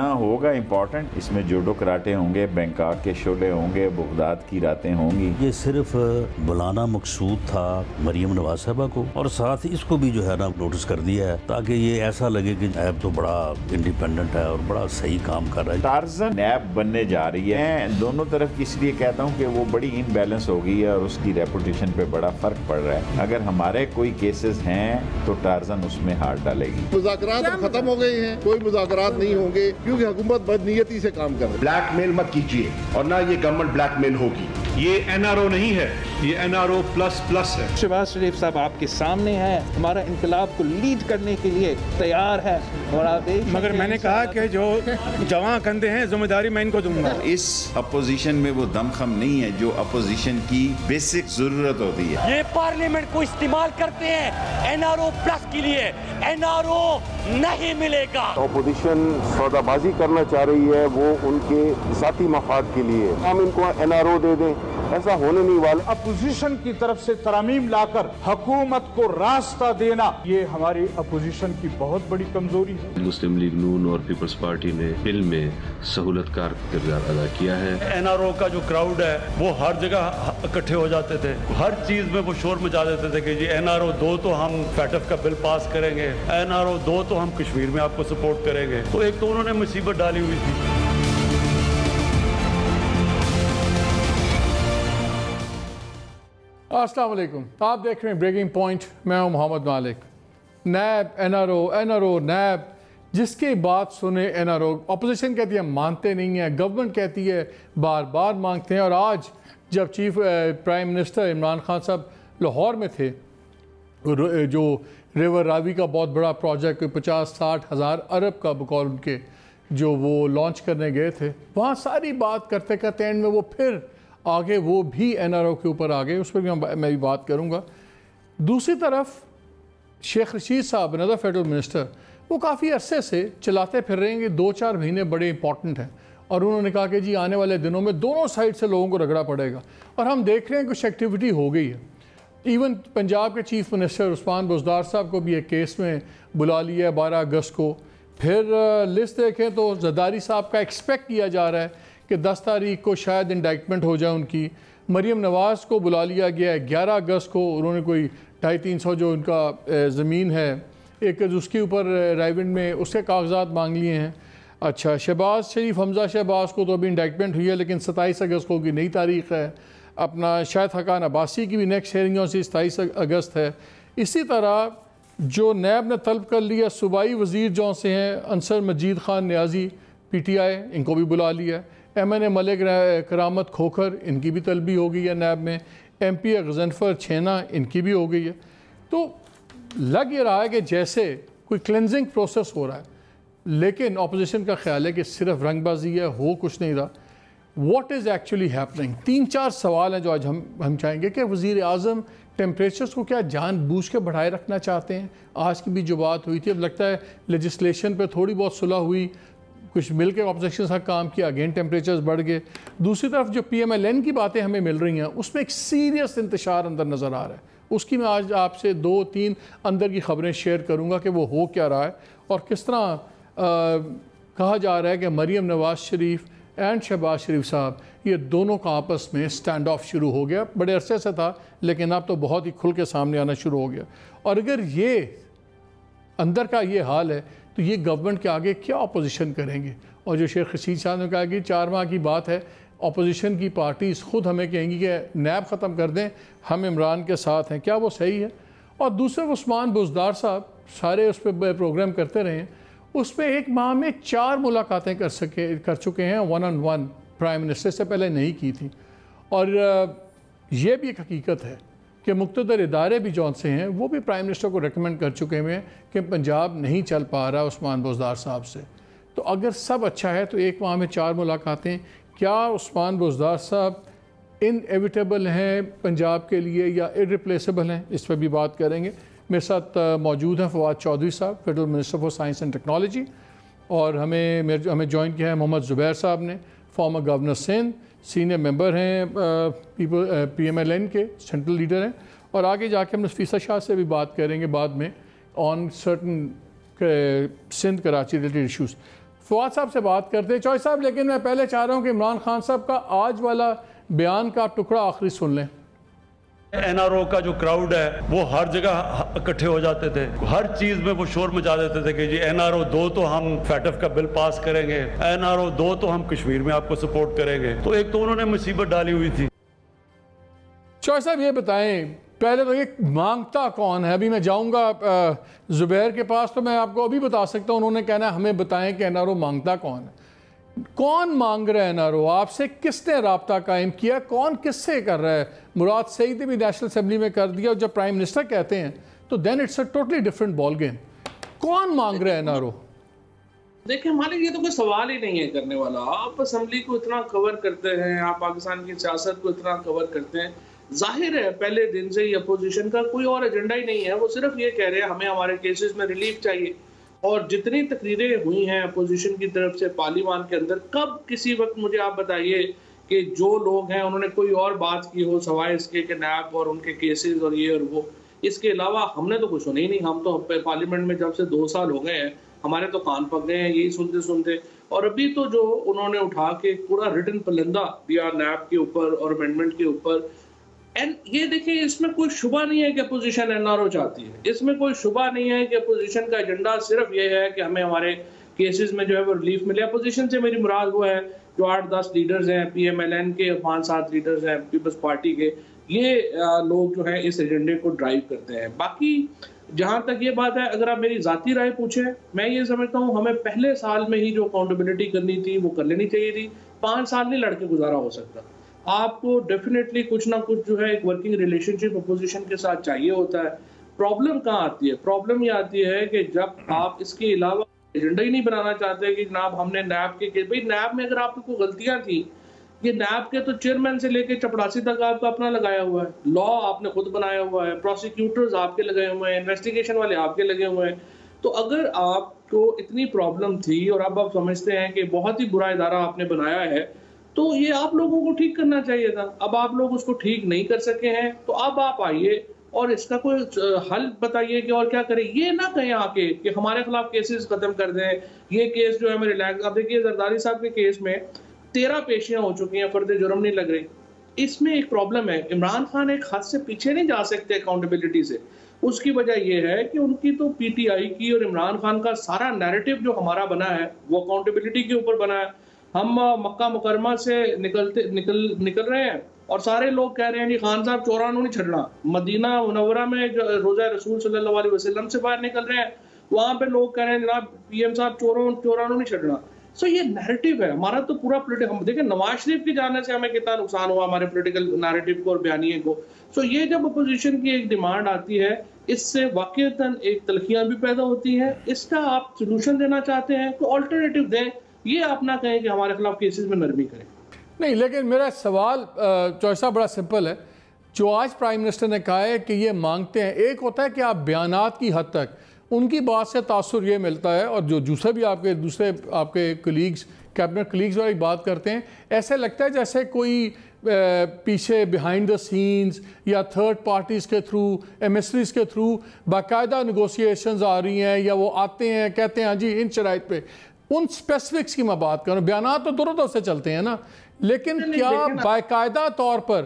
हाँ होगा इम्पोर्टेंट, इसमें जूडो कराटे होंगे, बैंकॉक के शोले होंगे, बगदाद की रातें होंगी। ये सिर्फ बुलाना मकसूद था मरियम नवाज साहबा को, और साथ ही इसको भी जो है ना नोटिस कर दिया है ताकि ये ऐसा लगे कि नैब तो बड़ा इंडिपेंडेंट है और बड़ा सही काम कर रहा है। टार्जन नैब बनने जा रही है। मैं दोनों तरफ की इसलिए कहता हूँ कि वो बड़ी इनबैलेंस हो गई है और उसकी रेपुटेशन पे बड़ा फर्क पड़ रहा है। अगर हमारे कोई केसेस हैं तो टार्जन उसमें हाथ डालेगी। मुज़ाकरात खत्म हो गए हैं, कोई मुज़ाकरात नहीं होंगे क्योंकि हुकूमत बदनीयती से काम कर रही है। ब्लैकमेल मत कीजिए और ना ये गवर्नमेंट ब्लैकमेल होगी। ये एनआरओ नहीं है, ये एनआरओ प्लस प्लस है। शहबाज शरीफ साहब आपके सामने हैं, हमारा इनकलाब को लीड करने के लिए तैयार है। और आप मगर मैंने कहा कि जो जवां कंधे हैं जिम्मेदारी मैं इनको दूंगा। इस अपोजिशन में वो दमखम नहीं है जो अपोजिशन की बेसिक जरूरत होती है। ये पार्लियामेंट को इस्तेमाल करते हैं एनआरओ प्लस के लिए, एनआरओ नहीं मिलेगा। अपोजिशन सौदाबाजी करना चाह रही है, वो उनके जाती मफाद के लिए। हम इनको एनआरओ दे दें, ऐसा होने नहीं वाला। अपोजिशन की तरफ से तरमीम लाकर हुकूमत को रास्ता देना, ये हमारी अपोजिशन की बहुत बड़ी कमजोरी है। मुस्लिम लीग नून और पीपल्स पार्टी ने बिल में सहूलतकार किरदार अदा किया है। एनआरओ का जो क्राउड है वो हर जगह इकट्ठे हो जाते थे, हर चीज में वो शोर मचा देते थे कि जी एनआरओ 2 तो हम फैटफ का बिल पास करेंगे, एनआरओ 2 तो हम कश्मीर में आपको सपोर्ट करेंगे। तो एक तो उन्होंने मुसीबत डाली हुई थी। अस्सलाम वालेकुम, आप देख रहे हैं ब्रेकिंग पॉइंट। मैं हूं मोहम्मद मालिक। नैब, एनआरओ नैब, जिसकी बात सुने एनआरओ, अपोजिशन कहती है मानते नहीं है, गवर्नमेंट कहती है बार बार मांगते हैं। और आज जब chief prime minister Imran Khan साहब लाहौर में थे, जो रिवर रावी का बहुत बड़ा प्रोजेक्ट 50-60 हज़ार अरब का बकौल उनके जो वो लॉन्च करने गए थे, वहाँ सारी बात करते करते एंड में वो फिर आगे वो भी एनआरओ के ऊपर आ गए। उस पर भी मैं भी बात करूँगा। दूसरी तरफ शेख रशीद साहब, अनदर फेडरल मिनिस्टर, वो काफ़ी अरसे से चलाते फिर रहे हैं कि 2-4 महीने बड़े इंपॉर्टेंट हैं, और उन्होंने कहा कि जी आने वाले दिनों में दोनों साइड से लोगों को रगड़ा पड़ेगा। और हम देख रहे हैं कुछ एक्टिविटी हो गई है। इवन पंजाब के चीफ मिनिस्टर उस्मान बुज़दार साहब को भी एक केस में बुला लिया है 12 अगस्त को। फिर लिस्ट देखें तो जरदारी साहब का एक्सपेक्ट किया जा रहा है कि 10 तारीख को शायद इंडाइटमेंट हो जाए उनकी। मरियम नवाज़ को बुला लिया गया है 11 अगस्त को। उन्होंने कोई 250-300 जो उनका ज़मीन है एक उसके ऊपर राइवेंड में उसके कागजात मांग लिए हैं। अच्छा, शहबाज शरीफ, हमजा शहबाज को तो अभी इंडाइटमेंट हुई है, लेकिन 27 अगस्त को की नई तारीख है। अपना शायद हकान अब्बासी की भी नेक्स्ट हेयरिंग से 27 अगस्त है। इसी तरह जो नैब ने तलब कर लिया सूबाई वज़ीर जो से हैं अंसर मजीद ख़ान न्याजी PTI, इनको भी बुला लिया। MNA मलिक करामत खोखर, इनकी भी तलबी हो गई है नैब में। MP गजनफर छेना, इनकी भी हो गई है। तो लग ये रहा है कि जैसे कोई क्लेंजिंग प्रोसेस हो रहा है, लेकिन अपोजिशन का ख्याल है कि सिर्फ रंगबाजी है, हो कुछ नहीं रहा। What is actually happening? 3-4 सवाल हैं जो आज हम चाहेंगे कि वज़ीर आज़म टेम्परेचर्स को क्या जानबूझ के बढ़ाए रखना चाहते हैं? आज की भी जो बात हुई थी, अब लगता है लेजिस्लेशन पे थोड़ी बहुत सुलह हुई, कुछ मिल के ऑपोजिशन से काम किया, अगेन टेम्परेचर्स बढ़ गए। दूसरी तरफ जो PMLN की बातें हमें मिल रही हैं, उसमें एक सीरियस इंतशार अंदर नज़र आ रहा है। उसकी मैं आज आपसे 2-3 अंदर की खबरें शेयर करूँगा कि वो हो क्या रहा है और किस तरह कहा जा रहा है कि मरियम नवाज़ शरीफ एंड शहबाज शरीफ साहब, ये दोनों का आपस में स्टैंड ऑफ शुरू हो गया। बड़े अरसे से था, लेकिन अब तो बहुत ही खुल के सामने आना शुरू हो गया। और अगर ये अंदर का ये हाल है तो ये गवर्नमेंट के आगे क्या अपोजिशन करेंगे? और जो शेख रशीद साहब ने कहा कि 4 माह की बात है, अपोजिशन की पार्टीज़ खुद हमें कहेंगी कि नैब ख़त्म कर दें, हम इमरान के साथ हैं, क्या वो सही है? और दूसरे उस्मान बुज़दार साहब सारे उस पर प्रोग्राम करते रहे हैं, उसमें 1 माह में 4 मुलाकातें कर चुके हैं 1-on-1, प्राइम मिनिस्टर से पहले नहीं की थी। और ये भी एक हकीकत है कि मुक़्तदर इदारे भी जौन से हैं वो भी प्राइम मिनिस्टर को रेकमेंड कर चुके हैं कि पंजाब नहीं चल पा रहा उस्मान बुज़दार साहब से। तो अगर सब अच्छा है तो 1 माह में 4 मुलाकातें, क्या उस्मान बुज़दार साहब इनएविटेबल हैं पंजाब के लिए या इररिप्लेसेबल हैं? इस पर भी बात करेंगे। मेरे साथ मौजूद हैं फवाद चौधरी साहब, federal minister for science and technology, और हमें ज्वाइन किया है मोहम्मद ज़ुबैर साहब ने, former governor Sindh, senior member हैं PMLN के, सेंट्रल लीडर हैं। और आगे जाके हम नफीसा शाह से भी बात करेंगे बाद में on certain Sindh Karachi related issues. Fawad साहब से बात करते हैं। चौधरी साहब, लेकिन मैं पहले चाह रहा हूँ कि इमरान खान साहब का आज वाला बयान का टुकड़ा आखिरी सुन लें। एनआरओ का जो क्राउड है वो हर जगह इकट्ठे हो जाते थे, हर चीज में वो शोर मचा देते थे कि जी एनआरओ 2 तो हम फैटफ का बिल पास करेंगे, एनआरओ 2 तो हम कश्मीर में आपको सपोर्ट करेंगे। तो एक तो उन्होंने मुसीबत डाली हुई थी। चौधरी साहब ये बताएं, पहले तो ये मांगता कौन है? अभी मैं जाऊंगा जुबैर के पास तो मैं आपको अभी बता सकता हूँ, उन्होंने कहना हमें बताएं कि एनआरओ मांगता कौन है। कौन मांग रहा है एनआरओ? आपसे किसने राब्ता कायम किया? कौन किससे कर रहा है? मुराद सईद ने भी नेशनल असेंबली में कर दिया, और जब प्राइम मिनिस्टर कहते हैं तो then it's a totally different ball game. कौन मांग रहा है एनआरओ? देखिए मालिक, ये तो कोई सवाल ही नहीं है करने वाला। आप असेंबली को इतना कवर करते हैं, आप पाकिस्तान की सियासत को इतना कवर करते हैं, जाहिर है पहले दिन से ही अपोजिशन का कोई और एजेंडा ही नहीं है। वो सिर्फ ये कह रहे हैं हमें हमारे केसेस में रिलीफ चाहिए। और जितनी तकरीरें हुई हैं अपोजिशन की तरफ से पार्लियामान के अंदर, कब किसी वक्त मुझे आप बताइए कि जो लोग हैं उन्होंने कोई और बात की हो सवाए इसके कि नैब और उनके केसेस और ये और वो, इसके अलावा हमने तो कुछ सुना ही नहीं। हम तो पार्लियामेंट में जब से 2 साल हो गए हैं, हमारे तो कान पक गए हैं यही सुनते सुनते। और अभी तो जो उन्होंने उठा के पूरा रिटन पलंदा दिया नैब के ऊपर और अमेंडमेंट के ऊपर, एंड ये देखिए इसमें कोई शुबा नहीं है कि अपोजिशन एनआरओ चाहती है, इसमें कोई शुबा नहीं है कि अपोजिशन का एजेंडा सिर्फ ये है कि हमें हमारे केसेस में जो है वो रिलीफ मिले। अपोजिशन से मेरी मुराद वो है जो 8-10 लीडर्स हैं PMLN के, 5-7 लीडर्स हैं पीपल्स पार्टी के, ये लोग जो है इस एजेंडे को ड्राइव करते हैं। बाकी जहाँ तक ये बात है, अगर आप मेरी ज़ाती राय पूछें, मैं ये समझता हूँ हमें पहले साल में ही जो अकाउंटेबिलिटी करनी थी वो कर लेनी चाहिए थी। 5 साल नहीं लड़के गुजारा हो सकता। आपको डेफिनेटली कुछ ना कुछ जो है एक वर्किंग रिलेशनशिप अपोजिशन के साथ चाहिए होता है। प्रॉब्लम कहाँ आती है? प्रॉब्लम ये आती है कि जब आप इसके अलावा एजेंडा ही नहीं बनाना चाहते कि जनाब हमने नैब के भाई नैब में अगर आपको गलतियां थी, ये नैब के तो चेयरमैन से लेके चपड़ासी तक आपका अपना लगाया हुआ है, लॉ आपने खुद बनाया हुआ है, प्रोसिक्यूटर्स आपके लगे हुए हैं, इन्वेस्टिगेशन वाले आपके लगे हुए हैं। तो अगर आपको इतनी प्रॉब्लम थी और अब आप समझते हैं कि बहुत ही बुरा इदारा आपने बनाया है, तो ये आप लोगों को ठीक करना चाहिए था। अब आप लोग उसको ठीक नहीं कर सके हैं, तो अब आप आइए और इसका कोई हल बताइए कि और क्या करें। ये ना कहें आके कि हमारे खिलाफ केसेस खत्म कर दें, ये केस जो है मैं रिलैक्स। अब देखिए जरदारी साहब के केस में 13 पेशियां हो चुकी हैं, फर्द जुर्म नहीं लग रही। इसमें एक प्रॉब्लम है, इमरान खान एक हद से पीछे नहीं जा सकते अकाउंटेबिलिटी से। उसकी वजह यह है कि उनकी तो PTI की और इमरान खान का सारा नैरेटिव जो हमारा बना है वो अकाउंटेबिलिटी के ऊपर बना है। हम मक्का मुकरमा से निकल रहे हैं और सारे लोग कह रहे हैं जी खान साहब चौरानू नहीं छड़ना। मदीना मुनव्वरा में रोज़ा रसूल सल्लल्लाहु अलैहि वसल्लम से बाहर निकल रहे हैं, वहाँ पे लोग कह रहे हैं जनाब PM साहब चौरानू नहीं छड़ना। सो ये नैरेटिव है हमारा तो पूरा पोलिटिकल। हम देखें नवाज शरीफ के जाने से हमें कितना नुकसान हुआ हमारे पोलिटिकल नैरेटिव को और बयानिए को। सो ये जब अपोजिशन की एक डिमांड आती है, इससे वाकईतन एक तलखियाँ भी पैदा होती हैं। इसका आप सोल्यूशन देना चाहते हैं तो ऑल्टरनेटिव दें, ये आप ना कहें कि हमारे खिलाफ केसेस में नरमी करें। नहीं, लेकिन मेरा सवाल चौधरी साहब बड़ा सिंपल है। जो आज प्राइम मिनिस्टर ने कहा है कि ये मांगते हैं, एक होता है कि आप बयानात की हद तक उनकी बात से तासुर ये मिलता है, और जो दूसरे भी आपके दूसरे आपके कलीग्स कैबिनेट कलीग्स वाली बात करते हैं, ऐसे लगता है जैसे कोई पीछे बिहाइंड द सीन्स या थर्ड पार्टीज़ के थ्रू एमिसरीज के थ्रू बाकायदा नेगोशिएशंस आ रही हैं, या वो आते हैं कहते हैं हाँ जी इन शराइत पे। उन स्पेसिफिक्स की मैं बात करूँ, बयानात तो दोनों तरफ से चलते हैं ना, लेकिन क्या बाकायदा तौर पर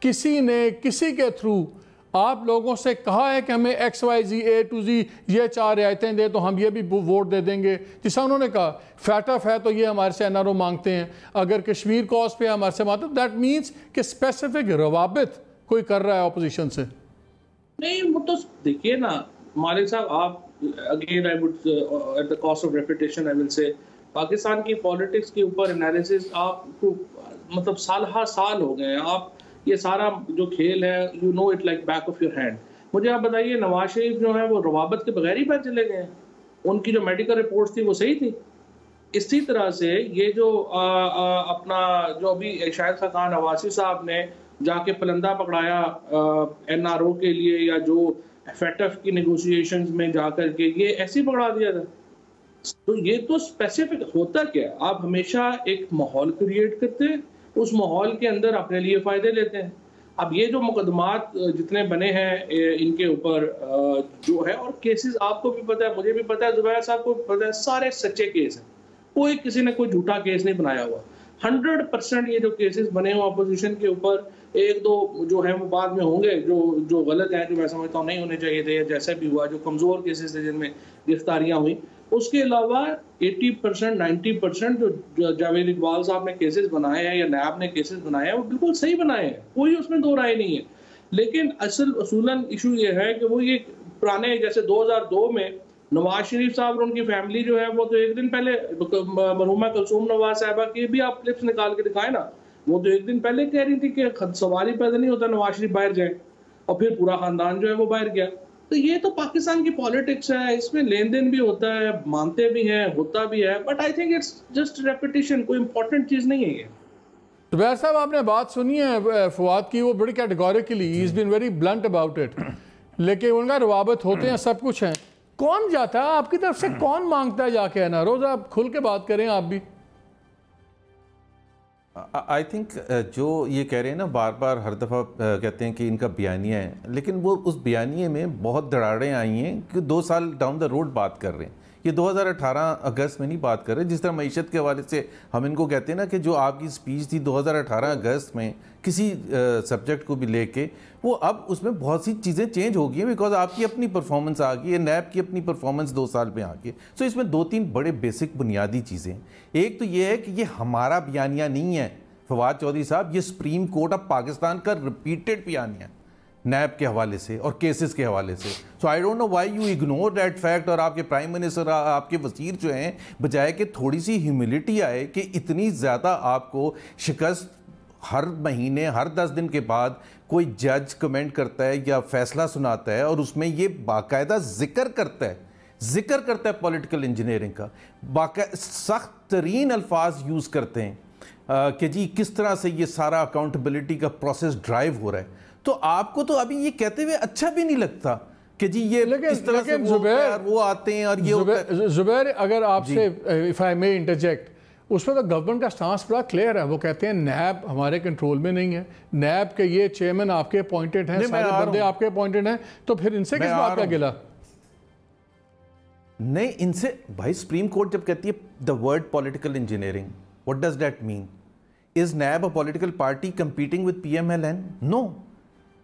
किसी ने किसी के थ्रू आप लोगों से कहा है कि हमें XYZ A to Z ये 4 रियायतें दे तो हम ये भी वोट दे देंगे? जिससे उन्होंने कहा फैटफ है तो ये हमारे से NRO मांगते हैं, अगर कश्मीर कॉज पे हमारे से मांगते, दैट मीन्स कि स्पेसिफिक रवाबित कोई कर रहा है अपोजिशन से। नहीं, वो तो देखिए ना मालिक साहब, आप again I would at the cost of reputation I will say, Pakistan की पॉलिटिक्स के ऊपर एनालिसिस आपको मतलब साल हो गए हैं। आप ये सारा जो खेल है you know it like back of your hand. मुझे आप बताइए नवाज शरीफ जो है वो रवाबत के बगैर ही पैर चले गए हैं? उनकी जो मेडिकल रिपोर्ट्स थी वो सही थी? इसी तरह से ये जो अपना जो अभी शाहिद खान नवासी साहब ने जाके पलंदा पकड़ाया NRO के लिए, या जो फैटफ की नेगोशिएशंस में जाकर के ये ऐसे ही पकड़ा दिया था। तो ये तो स्पेसिफिक होता क्या, आप हमेशा एक माहौल क्रिएट करते हैं, उस माहौल के अंदर अपने लिए फ़ायदे लेते हैं। अब ये जो मुकदमात जितने बने हैं इनके ऊपर जो है, और केसेस आपको भी पता है, मुझे भी पता है, जुबैर साहब को भी पता है, सारे सच्चे केस हैं। कोई किसी ने कोई झूठा केस नहीं बनाया हुआ। 100% ये जो केसेस बने हुए अपोजिशन के ऊपर, एक दो जो है वो बाद में होंगे जो गलत हैं, जो मैं समझता हूँ नहीं होने चाहिए थे, या जैसा भी हुआ, जो कमज़ोर केसेस थे जिनमें गिरफ्तारियाँ हुई। उसके अलावा 80% 90% जो जावेद इकबाल साहब ने केसेस बनाए हैं या नैब ने केसेस बनाए हैं, वो बिल्कुल सही बनाए हैं, कोई उसमें दो राय नहीं है। लेकिन असूलन इशू ये है कि वो ये पुराने, जैसे 2002 में नवाज शरीफ साहब और उनकी फैमिली जो है वो तो एक दिन पहले, मरहुमा कुलसूम नवाज साहबा की भी आप क्लिप्स निकाल के दिखाए ना, वो तो एक दिन पहले कह रही थी कि सवाल ही पैदा नहीं होता नवाज शरीफ बाहर जाए, और फिर पूरा खानदान जो है वो बाहर गया। तो ये तो पाकिस्तान की पॉलिटिक्स है, इसमें लेन देन भी होता है, मानते भी हैं, होता भी है, but I think it's just repetition, कोई इंपॉर्टेंट चीज़ नहीं है ये। जुबैर साहब, आपने बात सुनी है फवाद की, वो बड़ी categorically he is been very blunt about it, लेकिन उनका रवाबत होते हैं, सब कुछ है। कौन जाता है आपकी तरफ से, कौन मांगता है जाके? है ना, रोज़ आप खुल के बात करें आप भी। आई थिंक जो ये कह रहे हैं ना, बार बार हर दफ़ा कहते हैं कि इनका बयानिया है, लेकिन वो उस बयानिए में बहुत दरारें आई हैं कि 2 साल डाउन द रोड बात कर रहे हैं। ये 2018 अगस्त में नहीं बात कर रहे। जिस तरह मईशत के हवाले से हम इनको कहते हैं ना कि जो आपकी स्पीच थी 2018 अगस्त में किसी सब्जेक्ट को भी लेके, वो अब उसमें बहुत सी चीज़ें चेंज हो गई हैं, बिकॉज आपकी अपनी परफॉर्मेंस आ गई है, नैब की अपनी परफॉर्मेंस 2 साल में आ गई है। सो इसमें 2-3 बड़े बेसिक बुनियादी चीज़ें। एक तो ये है कि ये हमारा बयानिया नहीं है फवाद चौधरी साहब, ये सुप्रीम कोर्ट ऑफ पाकिस्तान का रिपीटेड बयानिया नैब के हवाले से और केसेस के हवाले से। So I don't know why you ignore that fact. और आपके प्राइम मिनिस्टर, आपके वजीर जो हैं, बजाय कि थोड़ी सी ह्यूमिलिटी आए कि इतनी ज़्यादा आपको शिकस्त हर महीने, हर 10 दिन के बाद कोई जज कमेंट करता है या फैसला सुनाता है और उसमें ये बाकायदा जिक्र करता है पॉलिटिकल इंजीनियरिंग का, सख्त तरीन अल्फाज यूज़ करते हैं कि जी किस तरह से ये सारा अकाउंटेबिलिटी का प्रोसेस ड्राइव हो रहा है। तो आपको तो अभी ये कहते हुए अच्छा भी नहीं लगता कि जी ये इस तरह से वो आते हैं और ये जुबैर, अगर आपसे इफ आई मे इंटरजेक्ट, उसमें तो गवर्नमेंट का स्टांस बड़ा क्लियर है। वो कहते हैं नैब हमारे कंट्रोल में नहीं है, नैब के ये चेयरमैन आपके अपॉइंटेड हैं, सारे बंदे आपके अपॉइंटेड हैं, तो फिर इनसे किस बात का गिला? नहीं, इनसे भाई सुप्रीम कोर्ट जब कहती है the word political engineering, what does that mean? Is NAB a political party competing with PMLN? No.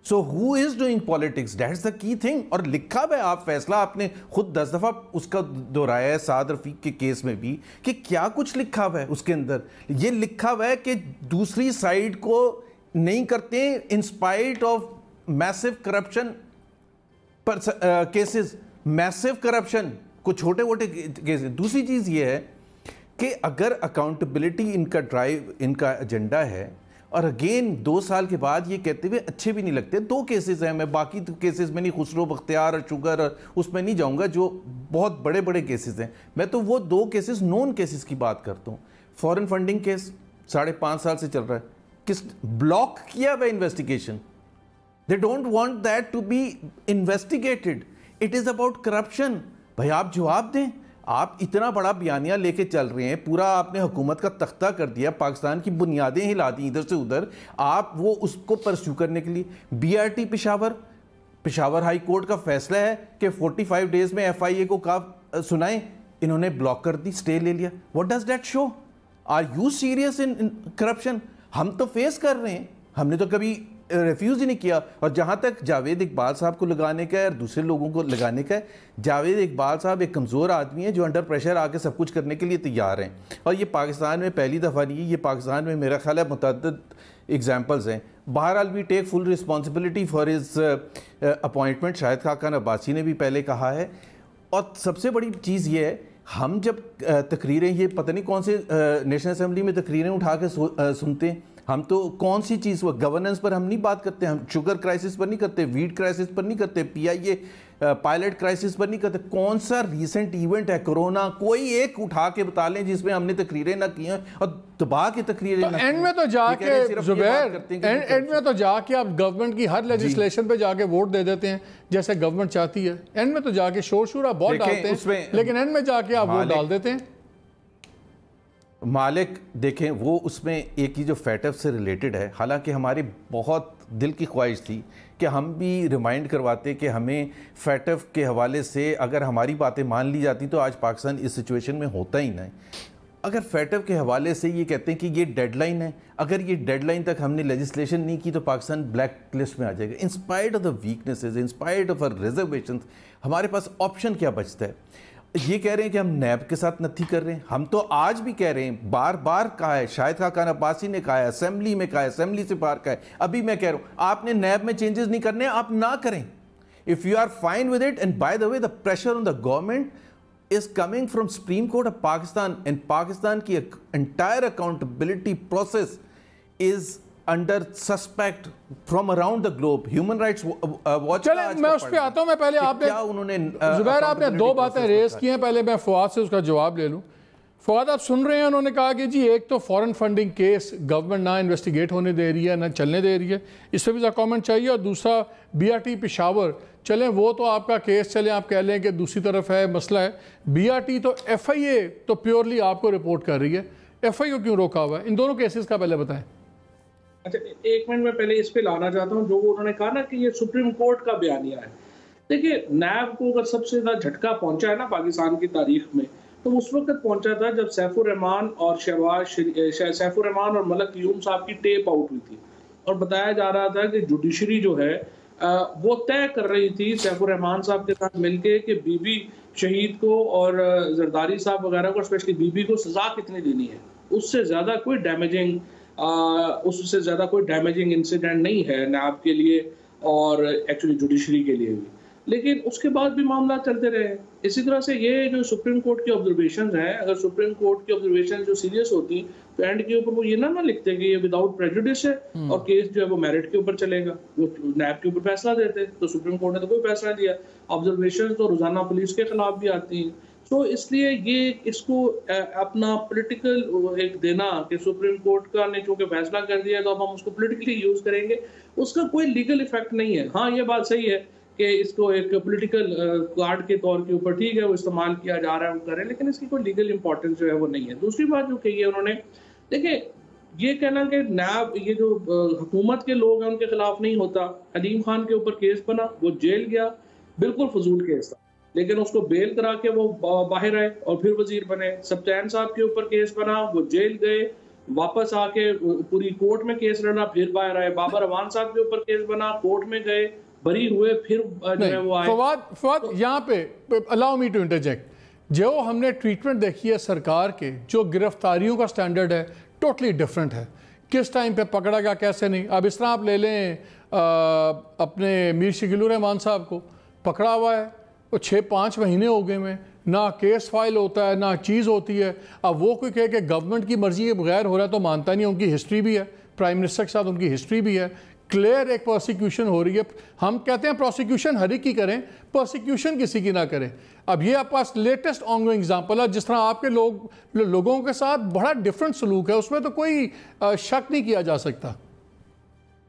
So who is doing politics? That's the key thing. और लिखा हुआ है, आप फैसला आपने खुद 10 दफ़ा उसका दोहराया है साद रफीक के केस में भी, कि क्या कुछ लिखा हुआ है उसके अंदर। ये लिखा हुआ है कि दूसरी साइड को नहीं करते इन spite of massive corruption cases, massive corruption को छोटे मोटे केसेस। दूसरी चीज़ ये है कि अगर अकाउंटेबिलिटी इनका ड्राइव, इनका एजेंडा है, और अगेन 2 साल के बाद ये कहते हुए अच्छे भी नहीं लगते। 2 केसेस हैं, मैं बाकी केसेस में नहीं, खुसरो बख्तियार और शुगर और उसमें नहीं जाऊंगा, जो बहुत बड़े बड़े केसेस हैं। मैं तो वो 2 केसेस नॉन केसेस की बात करता हूँ। फॉरेन फंडिंग केस 5.5 साल से चल रहा है, किस ब्लॉक किया हुआ investigation. They don't want that to be investigated, it is about corruption. भाई आप जवाब दें। आप इतना बड़ा बयानिया लेके चल रहे हैं, पूरा आपने हुकूमत का तख्ता कर दिया, पाकिस्तान की बुनियादें हिला दी इधर से उधर, आप वो उसको परस्यू करने के लिए। BRT पेशावर हाई कोर्ट का फैसला है कि 45 डेज में FIA को कहा सुनाएं, इन्होंने ब्लॉक कर दी, स्टे ले लिया। What does that show? Are you serious in corruption? हम तो फेस कर रहे हैं, हमने तो कभी रिफ्यूज़ ही नहीं किया। और जहाँ तक जावेद इकबाल साहब को लगाने का है और दूसरे लोगों को लगाने का है, जावेद इकबाल साहब एक कमज़ोर आदमी है जो अंडर प्रेशर आके सब कुछ करने के लिए तैयार हैं। और ये पाकिस्तान में पहली दफ़ा नहीं है, ये पाकिस्तान में मेरा ख्याल है मुतअद्दिद एग्जाम्पल्स हैं। बहरहाल we take full responsibility for his appointment, Shahid Khaqan Abbasi ने भी पहले कहा है। और सबसे बड़ी चीज़ ये है, हम जब तकरीरें, ये पता नहीं कौन से नेशनल असम्बली में तकरीरें उठा के सुनते हैं, हम तो कौन सी चीज़, गवर्नेंस पर हम नहीं बात करते, हम शुगर क्राइसिस पर नहीं करते, वीट क्राइसिस पर नहीं करते, PIA पायलट क्राइसिस पर नहीं करते। कौन सा रीसेंट इवेंट है कोरोना, कोई एक उठा के बता लें जिसमें हमने तकरीरें ना की हैं और दबा के तकरीरें तो एंड में तो जाके जुबैर, एंड में तो जाके आप गवर्नमेंट की हर लेजिस्लेशन पे जाके वोट दे देते हैं जैसे गवर्नमेंट चाहती है। एंड में तो जाके शोर शोरा बहुत डालते हैं, लेकिन एंड में जाके आप वोट डाल देते हैं। मालिक देखें, वो उसमें एक ही जो फैटफ से रिलेटेड है, हालांकि हमारी बहुत दिल की ख्वाहिश थी कि हम भी रिमाइंड करवाते कि हमें फैटफ के हवाले से अगर हमारी बातें मान ली जाती तो आज पाकिस्तान इस सिचुएशन में होता ही नहीं। अगर फैटफ के हवाले से ये कहते हैं कि ये डेडलाइन है, अगर ये डेडलाइन तक हमने लेजिस्लेशन नहीं की तो पाकिस्तान ब्लैक लिस्ट में आ जाएगा। In spite of the weaknesses, in spite of our reservations, हमारे पास ऑप्शन क्या बचता है? ये कह रहे हैं कि हम नैब के साथ नथी कर रहे हैं। हम तो आज भी कह रहे हैं, बार बार कहा है, शाहिद खान अब्बासी ने कहा है, असेंबली में कहा है, असेंबली से बाहर कहा है, अभी मैं कह रहा हूँ आपने नैब में चेंजेस नहीं करने, आप ना करें। If you are fine with it, and by the way the pressure on the government is coming from Supreme Court of Pakistan, and Pakistan की entire accountability process is under suspect from around the globe. Human Rights Watch चले मैं उस पे आता हूँ। मैं पहले आपने क्या उन्होंने जुबैर आपने दो बातें रेज की हैं, पहले मैं फवाद से उसका जवाब ले लूँ। फवाद आप सुन रहे हैं, उन्होंने कहा कि जी एक तो फॉरेन फंडिंग केस गवर्नमेंट ना इन्वेस्टिगेट होने दे रही है, ना चलने दे रही है, इस पर भी कमेंट चाहिए। और दूसरा BRT पेशावर, चलें वो तो आपका केस चले, आप कह लें कि दूसरी तरफ है मसला है, BRT तो FIA तो प्योरली आपको रिपोर्ट कर रही है, FIO क्यों रोका हुआ है? इन दोनों केसेस का पहले बताएं। अच्छा, एक मिनट में पहले इस पे लाना चाहता हूँ जो उन्होंने कहा ना कि ये सुप्रीम कोर्ट का बयानिया है। देखिए, नैब को अगर सबसे ज्यादा झटका पहुंचा है ना पाकिस्तान की तारीख में, तो उस वक्त पहुंचा था जब सैफुर रहमान और मलक यूम साहब की टेप आउट हुई थी और बताया जा रहा था कि जुडिशरी जो है वो तय कर रही थी सैफुर रहमान साहब के साथ मिलके कि बीबी शहीद को और जरदारी साहब वगैरह को, स्पेशली बीबी को सजा कितनी देनी है। उससे ज्यादा कोई डैमेजिंग इंसिडेंट नहीं है नैब के लिए और एक्चुअली जुडिशरी के लिए भी। लेकिन उसके बाद भी मामला चलते रहे। इसी तरह से ये जो सुप्रीम कोर्ट की ऑब्जर्वेशंस हैं, अगर सुप्रीम कोर्ट की ऑब्जर्वेशन जो सीरियस होती तो एंड के ऊपर वो ये ना लिखते कि ये विदाउट प्रेजुडिस है और केस जो है वो मेरिट के ऊपर चलेगा, वो नैब के ऊपर फैसला देते। तो सुप्रीम कोर्ट ने तो कोई फैसला नहीं दिया। ऑब्जर्वेशन तो रोजाना पुलिस के खिलाफ भी आती हैं। तो इसलिए ये इसको अपना पॉलिटिकल एक देना कि सुप्रीम कोर्ट का ने चूंकि फैसला कर दिया तो अब हम उसको पॉलिटिकली यूज करेंगे, उसका कोई लीगल इफेक्ट नहीं है। हाँ, ये बात सही है कि इसको एक पॉलिटिकल कार्ड के तौर के ऊपर ठीक है वो इस्तेमाल किया जा रहा है, वो करें, लेकिन इसकी कोई लीगल इंपॉर्टेंस जो है वो नहीं है। दूसरी बात जो कही है उन्होंने, देखिए ये कहना कि नैब ये जो हुकूमत के लोग हैं उनके खिलाफ नहीं होता। अलीम खान के ऊपर केस बना, वो जेल गया, बिल्कुल फजूल केस था, लेकिन उसको बेल करा के वो बाहर आए और फिर वजीर बने। सप्तान साहब के ऊपर केस बना, वो जेल गए, वापस आके पूरी कोर्ट में केस लड़ा, फिर बाहर आए। बाबर अवान साहब के ऊपर केस बना, कोर्ट में गए, बरी हुए, फिर जो है वो आए। फवाद यहाँ पे अलाउ मी टू इंटरजेक्ट, जो हमने ट्रीटमेंट देखी है सरकार के, जो गिरफ्तारियों का स्टैंडर्ड है टोटली डिफरेंट है। किस टाइम पे पकड़ा गया, कैसे नहीं। अब इस तरह आप ले लें अपने मीर शकील रहमान साहब को, पकड़ा हुआ है, वो 6-5 महीने हो गए में, ना केस फाइल होता है ना चीज़ होती है। अब वो कोई कहे कि गवर्नमेंट की मर्जी के बगैर हो रहा है तो मानता नहीं। उनकी हिस्ट्री भी है, प्राइम मिनिस्टर के साथ उनकी हिस्ट्री भी है, क्लियर एक प्रोसिक्यूशन हो रही है। हम कहते हैं प्रोसिक्यूशन हर एक की करें, प्रोसिक्यूशन किसी की ना करें। अब ये आपके पास लेटेस्ट ऑनगोइंग एग्जांपल है, जिस तरह आपके लोगों के साथ बड़ा डिफरेंट सलूक है, उसमें तो कोई शक नहीं किया जा सकता।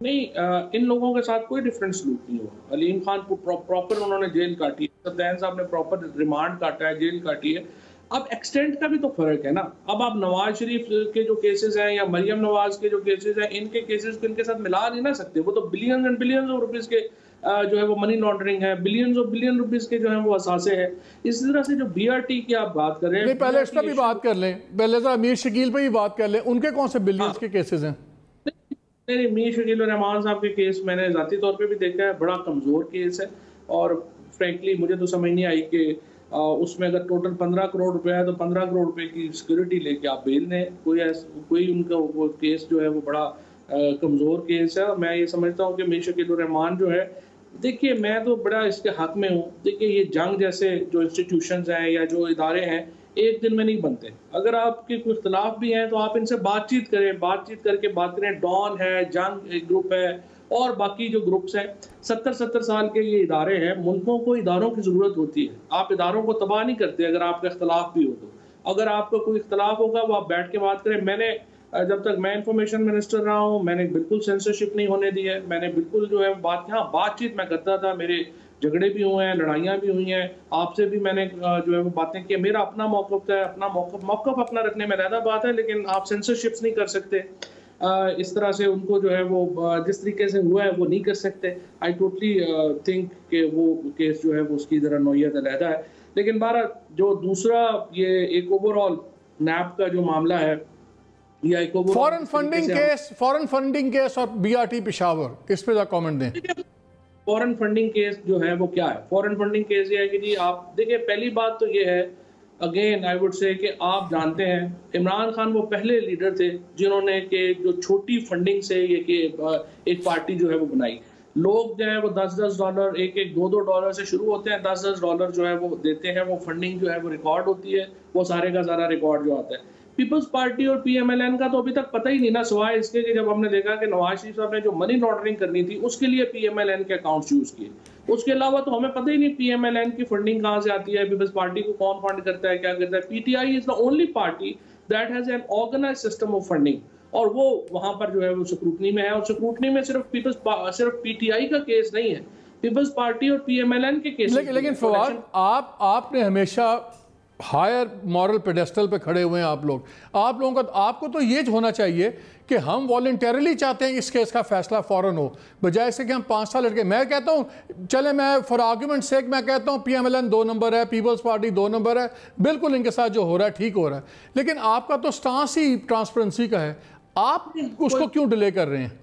नहीं, इन लोगों के साथ कोई डिफरेंट सलूक नहीं हुआ। अलीम खान को प्रॉपर उन्होंने जेल काटी, सद्दैन साहब ने प्रॉपर रिमांड काटा है, जेल काटी है। अब एक्सटेंट का भी तो फर्क है ना। अब आप नवाज शरीफ के जो केसेस हैं या मरियम नवाज के जो केसेस हैं, इनके केसेस को इनके साथ मिला नहीं ना सकते। वो तो billions and billions of rupees के जो है वो मनी लॉन्ड्रिंग है, बिलियंस ऑफ बिलियन रुपीस के जो है वो असासे हैं। इसी तरह से जो BRT की आप बात कर रहे हैं, पहले इस पर भी बात कर लें, पहले जरा मीर शकील पे भी बात कर लें, उनके कौन से बिलियंस के केसेस हैं? नहीं, मीर शकील रहमान साहब के केस मैंने ज़ाती तौर पे भी देखा है, बड़ा कमज़ोर केस है। और फ्रेंकली मुझे तो समझ नहीं आई कि उसमें अगर टोटल 15 करोड़ रुपए है तो 15 करोड़ रुपए की सिक्योरिटी लेके आप बेल दें। कोई उनका वो केस जो है वो बड़ा कमज़ोर केस है। मैं ये समझता हूँ कि मीर शकील रहमान जो है, देखिए मैं तो बड़ा इसके हक में हूँ। देखिए ये जंग जैसे जो इंस्टीट्यूशंस हैं या जो इदारे हैं एक दिन में नहीं बनते। अगर आपके कोई इख्तलाफ भी हैं तो आप इनसे बातचीत करें, बातचीत करके बात करें। डॉन है, जंग एक ग्रुप है और बाकी जो ग्रुप्स हैं, 70 साल के ये इदारे हैं। मुल्कों को इदारों की ज़रूरत होती है। आप इदारों को तबाह नहीं करते अगर आपका इख्तलाफ भी हो तो। अगर आपका कोई इख्तलाफ होगा वो आप बैठ के बात करें। मैंने जब तक मैं इंफॉर्मेशन मिनिस्टर रहा हूँ मैंने बिल्कुल सेंसरशिप नहीं होने दी है। मैंने बिल्कुल जो है बातचीत मैं करता था। मेरे झगड़े भी हुए हैं, लड़ाइयाँ भी हुई हैं, आपसे भी मैंने जो है वो बातें की। मेरा अपना मौक़िफ़ है, अपना मौक़िफ़ अपना रखने में ज़्यादा बात है, लेकिन आप सेंसरशिप्स नहीं कर सकते। इस तरह से उनको जो है वो जिस तरीके से हुआ है वो नहीं कर सकते। आई टोटली थिंक कि वो केस जो है वो उसकी ज़रा नौयत अलहदा है। लेकिन बारह जो दूसरा ये एक ओवरऑल नैब का जो मामला है या फॉरेन फंडिंग केस और बीआरटी पेशावर, इस पे कमेंट दें। फॉरेन फंडिंग केस जो है वो क्या है? फॉरेन फंडिंग केस ये है कि जी आप देखिए, पहली बात तो ये है, अगेन आई वुड से कि आप जानते हैं इमरान खान वो पहले लीडर थे जिन्होंने कि जो छोटी फंडिंग से ये कि एक पार्टी जो है वो बनाई। लोग जो है वो $10 $2 से शुरू होते हैं, $10 जो है वो देते हैं, वो फंडिंग जो है वो रिकॉर्ड होती है, वो सारे का सारा रिकॉर्ड जो आता है। पीपल्स पार्टी और पीएमएलएन का तो अभी तक पता ही नहीं ना, सिवाय इसके कि जब हमने देखा कि नवाज शरीफ साहब ने जो मनी लॉन्ड्रिंग करनी थी उसके लिए पीएमएलएन के अकाउंट्स यूज किए। उसके अलावा तो हमें पता ही नहीं पीएमएलएन की फंडिंग कहाँ से आती है, पीपल्स पार्टी को कौन फंड करता है, क्या करता है। PTI is the only party that has an organised system of funding, और वो वहां पर जो है वो स्क्रूटनी में है। और स्क्रूटनी में सिर्फ पीटीआई का केस नहीं है, पीपल्स पार्टी और पीएमएलएन के केस। लेकिन फवाद, आपने हमेशा हायर मॉरल पेडेस्टल पे खड़े हुए हैं आप लोगों का, आपको तो ये होना चाहिए कि हम वॉलंटरली चाहते हैं इस केस का फैसला फौरन हो, बजाय से कि हम 5 साल लड़के। मैं कहता हूँ चले, मैं फॉर आर्गूमेंट सेक मैं कहता हूँ पीएमएलएन 2 नंबर है, पीपल्स पार्टी 2 नंबर है, बिल्कुल इनके साथ जो हो रहा है ठीक हो रहा है, लेकिन आपका तो स्टांस ही ट्रांसपेरेंसी का है, आप उसको क्यों डिले कर रहे हैं?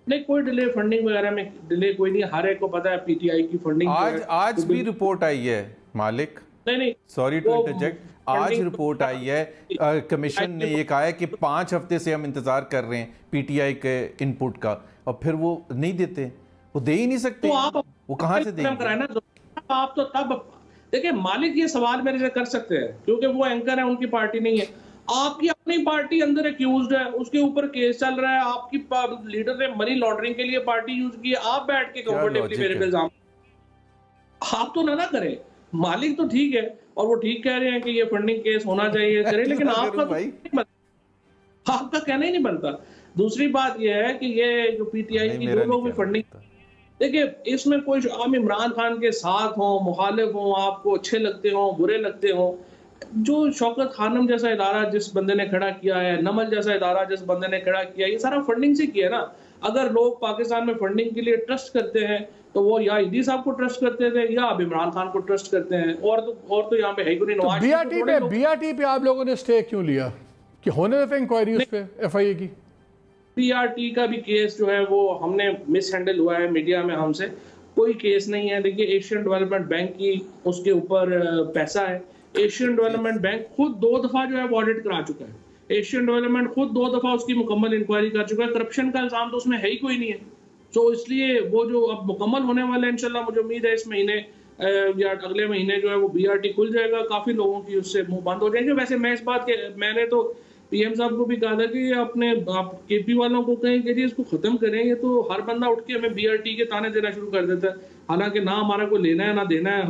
नहीं, कोई डिले फंडिंग वगैरह में डिले कोई नहीं, हर एक को पता है पीटीआई की फंडिंग। आज भी रिपोर्ट आई है मालिक, नहीं सॉरी टू इंटरजेक्ट, आज रिपोर्ट आई है कमीशन ने ये कहा है कि 5 हफ्ते से हम इंतजार कर रहे हैं पीटीआई के इनपुट का, और फिर वो नहीं देते, वो दे ही नहीं सकते, तो वो कहाँ से देंगे? आप तो तब देखिए, मालिक ये सवाल मेरे से कर सकते हैं क्योंकि वो एंकर है, उनकी पार्टी नहीं है। आपकी अपनी पार्टी अंदर एक्यूज्ड है, उसके ऊपर केस चल रहा है, आपकी लीडर ने मनी लॉन्ड्रिंग के लिए पार्टी यूज की है, आप बैठ के कंफर्टेबली मेरे पे इल्जाम आप तो ना करें। मालिक तो ठीक है और वो ठीक कह रहे हैं कि ये फंडिंग केस होना चाहिए करे, लेकिन आपका आपका कहना ही नहीं बनता। दूसरी बात ये है कि ये जो पीटीआई की जो लोग भी फंडिंग, देखिए इसमें कोई हम इमरान खान के साथ हो, मुखालिफ हो, आपको अच्छे लगते हो, बुरे लगते हो, जो शौकत खानम जैसा इदारा जिस बंदे ने खड़ा किया है, नमल जैसा इदारा जिस बंदे ने खड़ा किया है, ये सारा फंडिंग से किया ना। अगर लोग पाकिस्तान में फंडिंग के लिए ट्रस्ट करते हैं तो वो या ईडी साहब को ट्रस्ट करते थे या अब इमरान खान को ट्रस्ट करते हैं, और तो यहाँ पे है ही नहीं। नवाज बीआरटी पे आप लोगों ने स्टे क्यों लिया कि होने देते इंक्वायरी उस पे एफआईए की? बीआरटी का भी केस जो है वो हमने मिस हैंडल हुआ है मीडिया में, हमसे कोई केस नहीं है। देखिए एशियन डेवलपमेंट बैंक की उसके ऊपर पैसा है, एशियन डेवलपमेंट बैंक खुद 2 दफा जो है वो ऑडिट करा चुका है, एशियन डेवलपमेंट खुद 2 दफा उसकी मुकम्मल इंक्वायरी कर चुका है, करप्शन का इल्जाम तो उसमें है ही कोई नहीं है। तो इसलिए वो जो अब मुकम्मल होने वाला है इंशाल्लाह, मुझे उम्मीद है इस महीने या अगले महीने जो है वो बीआरटी खुल जाएगा, काफी लोगों की उससे मुंह बंद हो जाएंगे। वैसे मैं इस बात के मैंने तो पीएम साहब को भी कहा था कि अपने आप केपी वालों को कहें कि जी इसको खत्म करें, ये तो हर बंदा उठ के हमें बीआरटी के ताने देना शुरू कर देता है, हालांकि ना हमारा कोई लेना है ना देना है,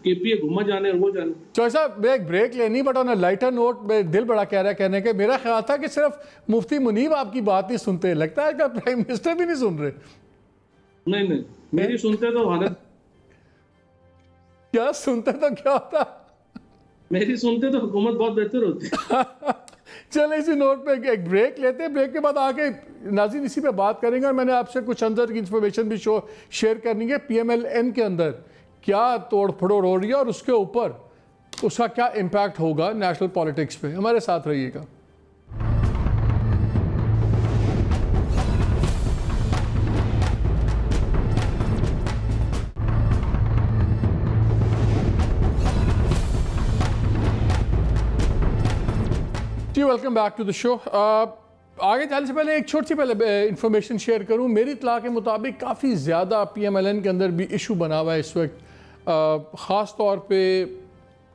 केपी घुमा जाने और वो जाने। तो साहब एक ब्रेक लेनी, but on a lighter note दिल बड़ा कह रहा है कहने के, मेरा ख्याल था कि सिर्फ मुफ्ती मुनीब आपकी बात नहीं सुनते, लगता है कि प्राइम मिनिस्टर भी नहीं सुन रहे। नहीं मेरी सुनते तो हालत क्या सुनते तो क्या होता, मेरी सुनते तो हुकूमत बहुत बेहतर होती। चले इसी नोट पे एक ब्रेक लेते हैं, ब्रेक के बाद आके नाज़रीन इसी पे बात करेंगे और मैंने आपसे कुछ अंदर की इंफॉर्मेशन भी शेयर करनी है। पीएमएलएन के अंदर क्या तोड़ फड़ोड़ हो रही है और उसके ऊपर उसका क्या इम्पैक्ट होगा नेशनल पॉलिटिक्स पे। हमारे साथ रहिएगा। Welcome back to the show. आगे जाने से पहले एक छोटी सी इंफॉर्मेशन शेयर करूं। मेरी इत्तला के मुताबिक काफ़ी ज़्यादा पीएमएलएन के अंदर भी इशू बना हुआ है इस वक्त। ख़ास तौर पे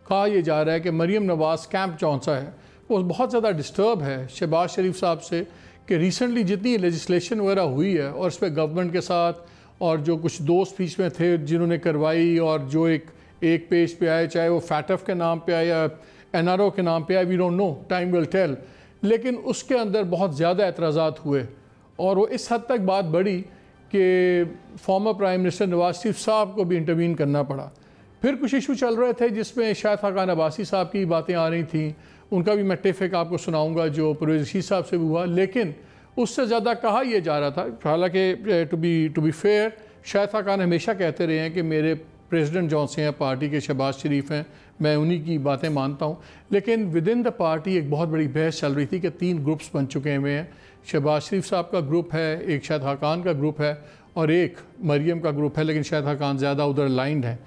कहा यह जा रहा है कि मरीम नवाज़ कैंप जौन सा है वो बहुत ज़्यादा डिस्टर्ब है शहबाज शरीफ साहब से कि रिसेंटली जितनी लेजिस्लेशन वगैरह हुई है और इस पर गवर्नमेंट के साथ और जो कुछ दोस्त बीच में थे जिन्होंने करवाई और जो एक पेज पे आए, चाहे वो फैटफ के नाम पे आए या एनआरओ के नाम पे आए, we don't know, time will tell, लेकिन उसके अंदर बहुत ज़्यादा एतराज़ात हुए और वो इस हद तक बात बढ़ी कि former prime minister Nawaz Sharif साहब को भी इंटरवीन करना पड़ा। फिर कुछ इशू चल रहे थे जिसमें शायद खाकान अब्बासी साहब की बातें आ रही थी, उनका भी मैं टिफिक आपको सुनाऊंगा जो परवेज़ रशीद साहब से भी हुआ, लेकिन उससे ज़्यादा कहा यह जा रहा था, हालांकि टू बी फेयर शायद खाकान हमेशा कहते रहे हैं कि मेरे प्रेसिडेंट जौन से हैं पार्टी के शहबाज शरीफ हैं, मैं उन्हीं की बातें मानता हूँ। लेकिन विद इन द पार्टी एक बहुत बड़ी बहस चल रही थी कि 3 ग्रुप्स बन चुके हुए हैं। शहबाज शरीफ साहब का ग्रुप है, एक शायद खाकान का ग्रुप है और एक मरियम का ग्रुप है, लेकिन शायद खाकान ज़्यादा उधर लाइंड है।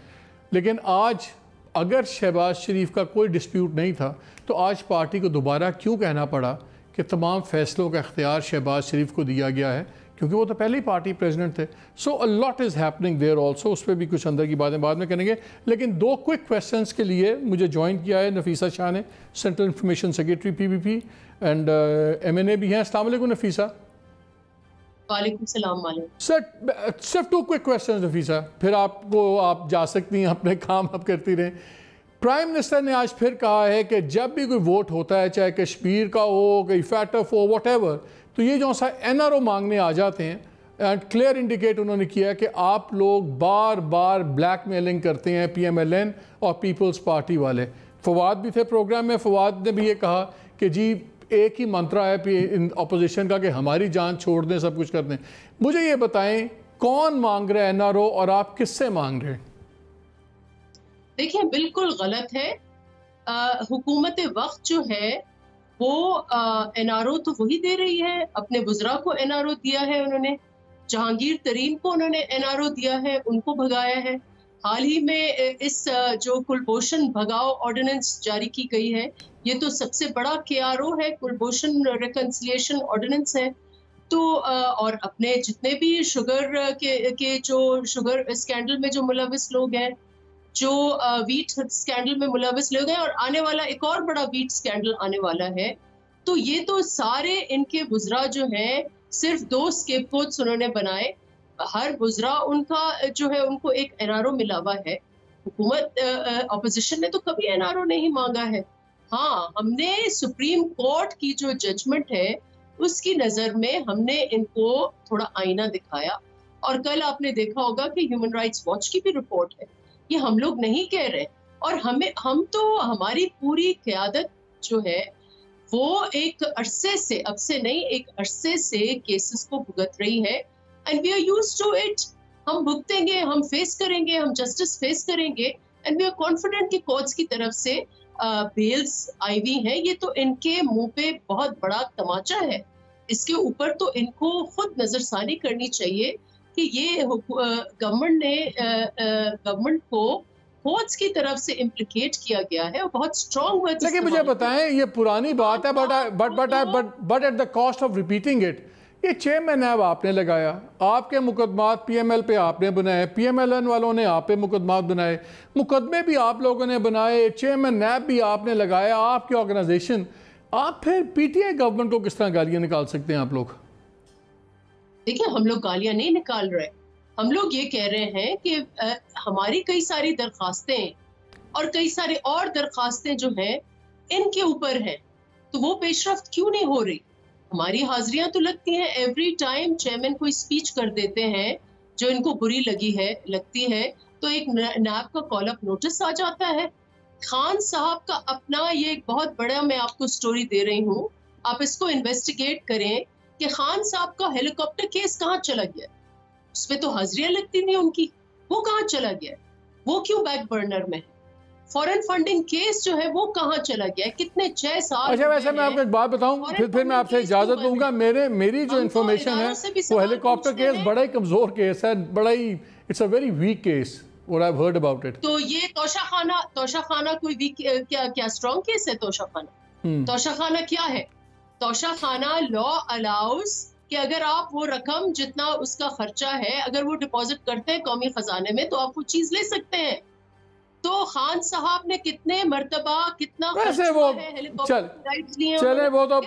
लेकिन आज अगर शहबाज शरीफ का कोई डिस्प्यूट नहीं था तो आज पार्टी को दोबारा क्यों कहना पड़ा कि तमाम फैसलों का इख्तियार शहबाज शरीफ को दिया गया है, क्योंकि वो तो पहले ही पार्टी प्रेसिडेंट थे। So a lot is happening there also, उस पर भी कुछ अंदर की बातें बाद में करेंगे। लेकिन 2 क्विक क्वेश्चंस के लिए मुझे ज्वाइन किया है नफीसा शाह ने, central information secretary PPP and MNA भी हैं। अस्सलाम वालेकुम नफीसा। वालेकुम सलाम। सर सिर्फ 2 क्विक क्वेश्चंस नफीसा, फिर आप जा सकती हैं, अपने काम आप करती रहें। प्राइम मिनिस्टर ने आज फिर कहा है कि जब भी कोई वोट होता है, चाहे कश्मीर का हो, कोई फैटफ हो, व्हाटएवर, तो ये जो सा NRO मांगने आ जाते हैं एंड क्लियर इंडिकेट उन्होंने किया है कि आप लोग बार बार ब्लैकमेलिंग करते हैं PMLN और पीपल्स पार्टी वाले। फवाद भी थे प्रोग्राम में, फवाद ने भी ये कहा कि जी एक ही मंत्रा है अपोजिशन का कि हमारी जान छोड़ दें, सब कुछ कर दें। मुझे ये बताएं कौन मांग रहा है NRO और आप किससे मांग रहे हैं? देखिए बिल्कुल गलत है। हुकूमत वक्त जो है वो NRO तो वही दे रही है, अपने बुजरा को NRO दिया है उन्होंने, जहांगीर तरीन को उन्होंने NRO दिया है, उनको भगाया है। हाल ही में इस जो कुलभूषण भगाओ ऑर्डिनेंस जारी की गई है, ये तो सबसे बड़ा KRO है, कुलभूषण रिकंसिलिएशन ऑर्डिनेंस है। तो और अपने जितने भी शुगर के जो शुगर स्कैंडल में जो मुलविस लोग हैं, जो वीट स्कैंडल में मुलविस लोग हैं, और आने वाला एक और बड़ा वीट स्कैंडल आने वाला है, तो ये तो सारे इनके बुजरा जो हैं सिर्फ 2 स्केपगोट्स उन्होंने बनाए। हर बुजरा उनका जो है उनको एक NRO मिला हुआ है। हुकूमत अपोजिशन ने तो कभी NRO नहीं मांगा है। हाँ, हमने सुप्रीम कोर्ट की जो जजमेंट है उसकी नज़र में हमने इनको थोड़ा आईना दिखाया, और कल आपने देखा होगा कि ह्यूमन राइट्स वॉच की भी रिपोर्ट है। ये हम लोग नहीं कह रहे, और हम तो हमारी पूरी क़यादत जो है वो एक अरसे से, अब से नहीं, एक अरसे से केसेस को भुगत रही है, and we are used to it. हम भुगतेंगे, हम फेस करेंगे, हम जस्टिस फेस करेंगे, एंड वी आर कॉन्फिडेंट कि कोर्ट्स की तरफ से बेल्स आई हुई हैं। ये तो इनके मुंह पे बहुत बड़ा तमाचा है। इसके ऊपर तो इनको खुद नजरसानी करनी चाहिए कि ये गवर्नमेंट को कोर्ट्स की तरफ से इम्प्लिकेट किया गया है, और बहुत स्ट्रॉन्ग वर्ड्स। लेकिन मुझे बताएं, ये पुरानी बात है, but at the cost of repeating it, ये चेयरमैन नैब आपने लगाया, आपके मुकदमात PML पे आपने बनाए, PMLN वालों ने आप पे मुकदमात बनाए, मुकदमे भी आप लोगों ने बनाए, चेयरमैन नैब भी आपने लगाया, आपकी ऑर्गेनाइजेशन। आप फिर PTI गवर्नमेंट को किस तरह गालियां निकाल सकते हैं आप लोग? देखिए, हम लोग गालियां नहीं निकाल रहे, हम लोग ये कह रहे हैं कि हमारी कई सारी दरखास्तें और कई सारी और दरखास्तें जो हैं इनके ऊपर हैं, तो वो पेशरफ्त क्यों नहीं हो रही? हमारी हाजिरियां तो लगती हैं, एवरी टाइम चेयरमैन कोई स्पीच कर देते हैं जो इनको बुरी लगती है तो एक नैब का कॉल अप नोटिस आ जाता है। खान साहब का अपना ये एक बहुत बड़ा, मैं आपको स्टोरी दे रही हूँ, आप इसको इन्वेस्टिगेट करें कि खान साहब का हेलीकॉप्टर केस कहाँ चला गया। उसमें तो हाजिरियां लगती नहीं उनकी, वो कहाँ चला गया, वो क्यों बैक बर्नर में? फॉरेन फंडिंग केस जो है वो कहाँ चला गया, कितने 6 साल। अच्छा, वैसे मैं आपको एक बात बताऊं, फिर मैं आपसे इजाजत लूंगा। मेरी जो इन्फॉर्मेशन है वो हेलीकॉप्टर केस बड़ा ही कमजोर केस है, बड़ा ही, it's a very weak case, what I have heard about it. तो ये तोशाखाना कोई वीक, क्या स्ट्रॉन्ग केस है तोशाखाना? तोशाखाना क्या है? तोशाखाना लॉ अलाउस कि अगर आप वो रकम जितना उसका खर्चा है अगर वो डिपॉजिट करते हैं कौमी खजाने में तो आप वो चीज ले सकते हैं। तो खान साहब ने कितने मर्तबा कितना वैसे वो चले वो तो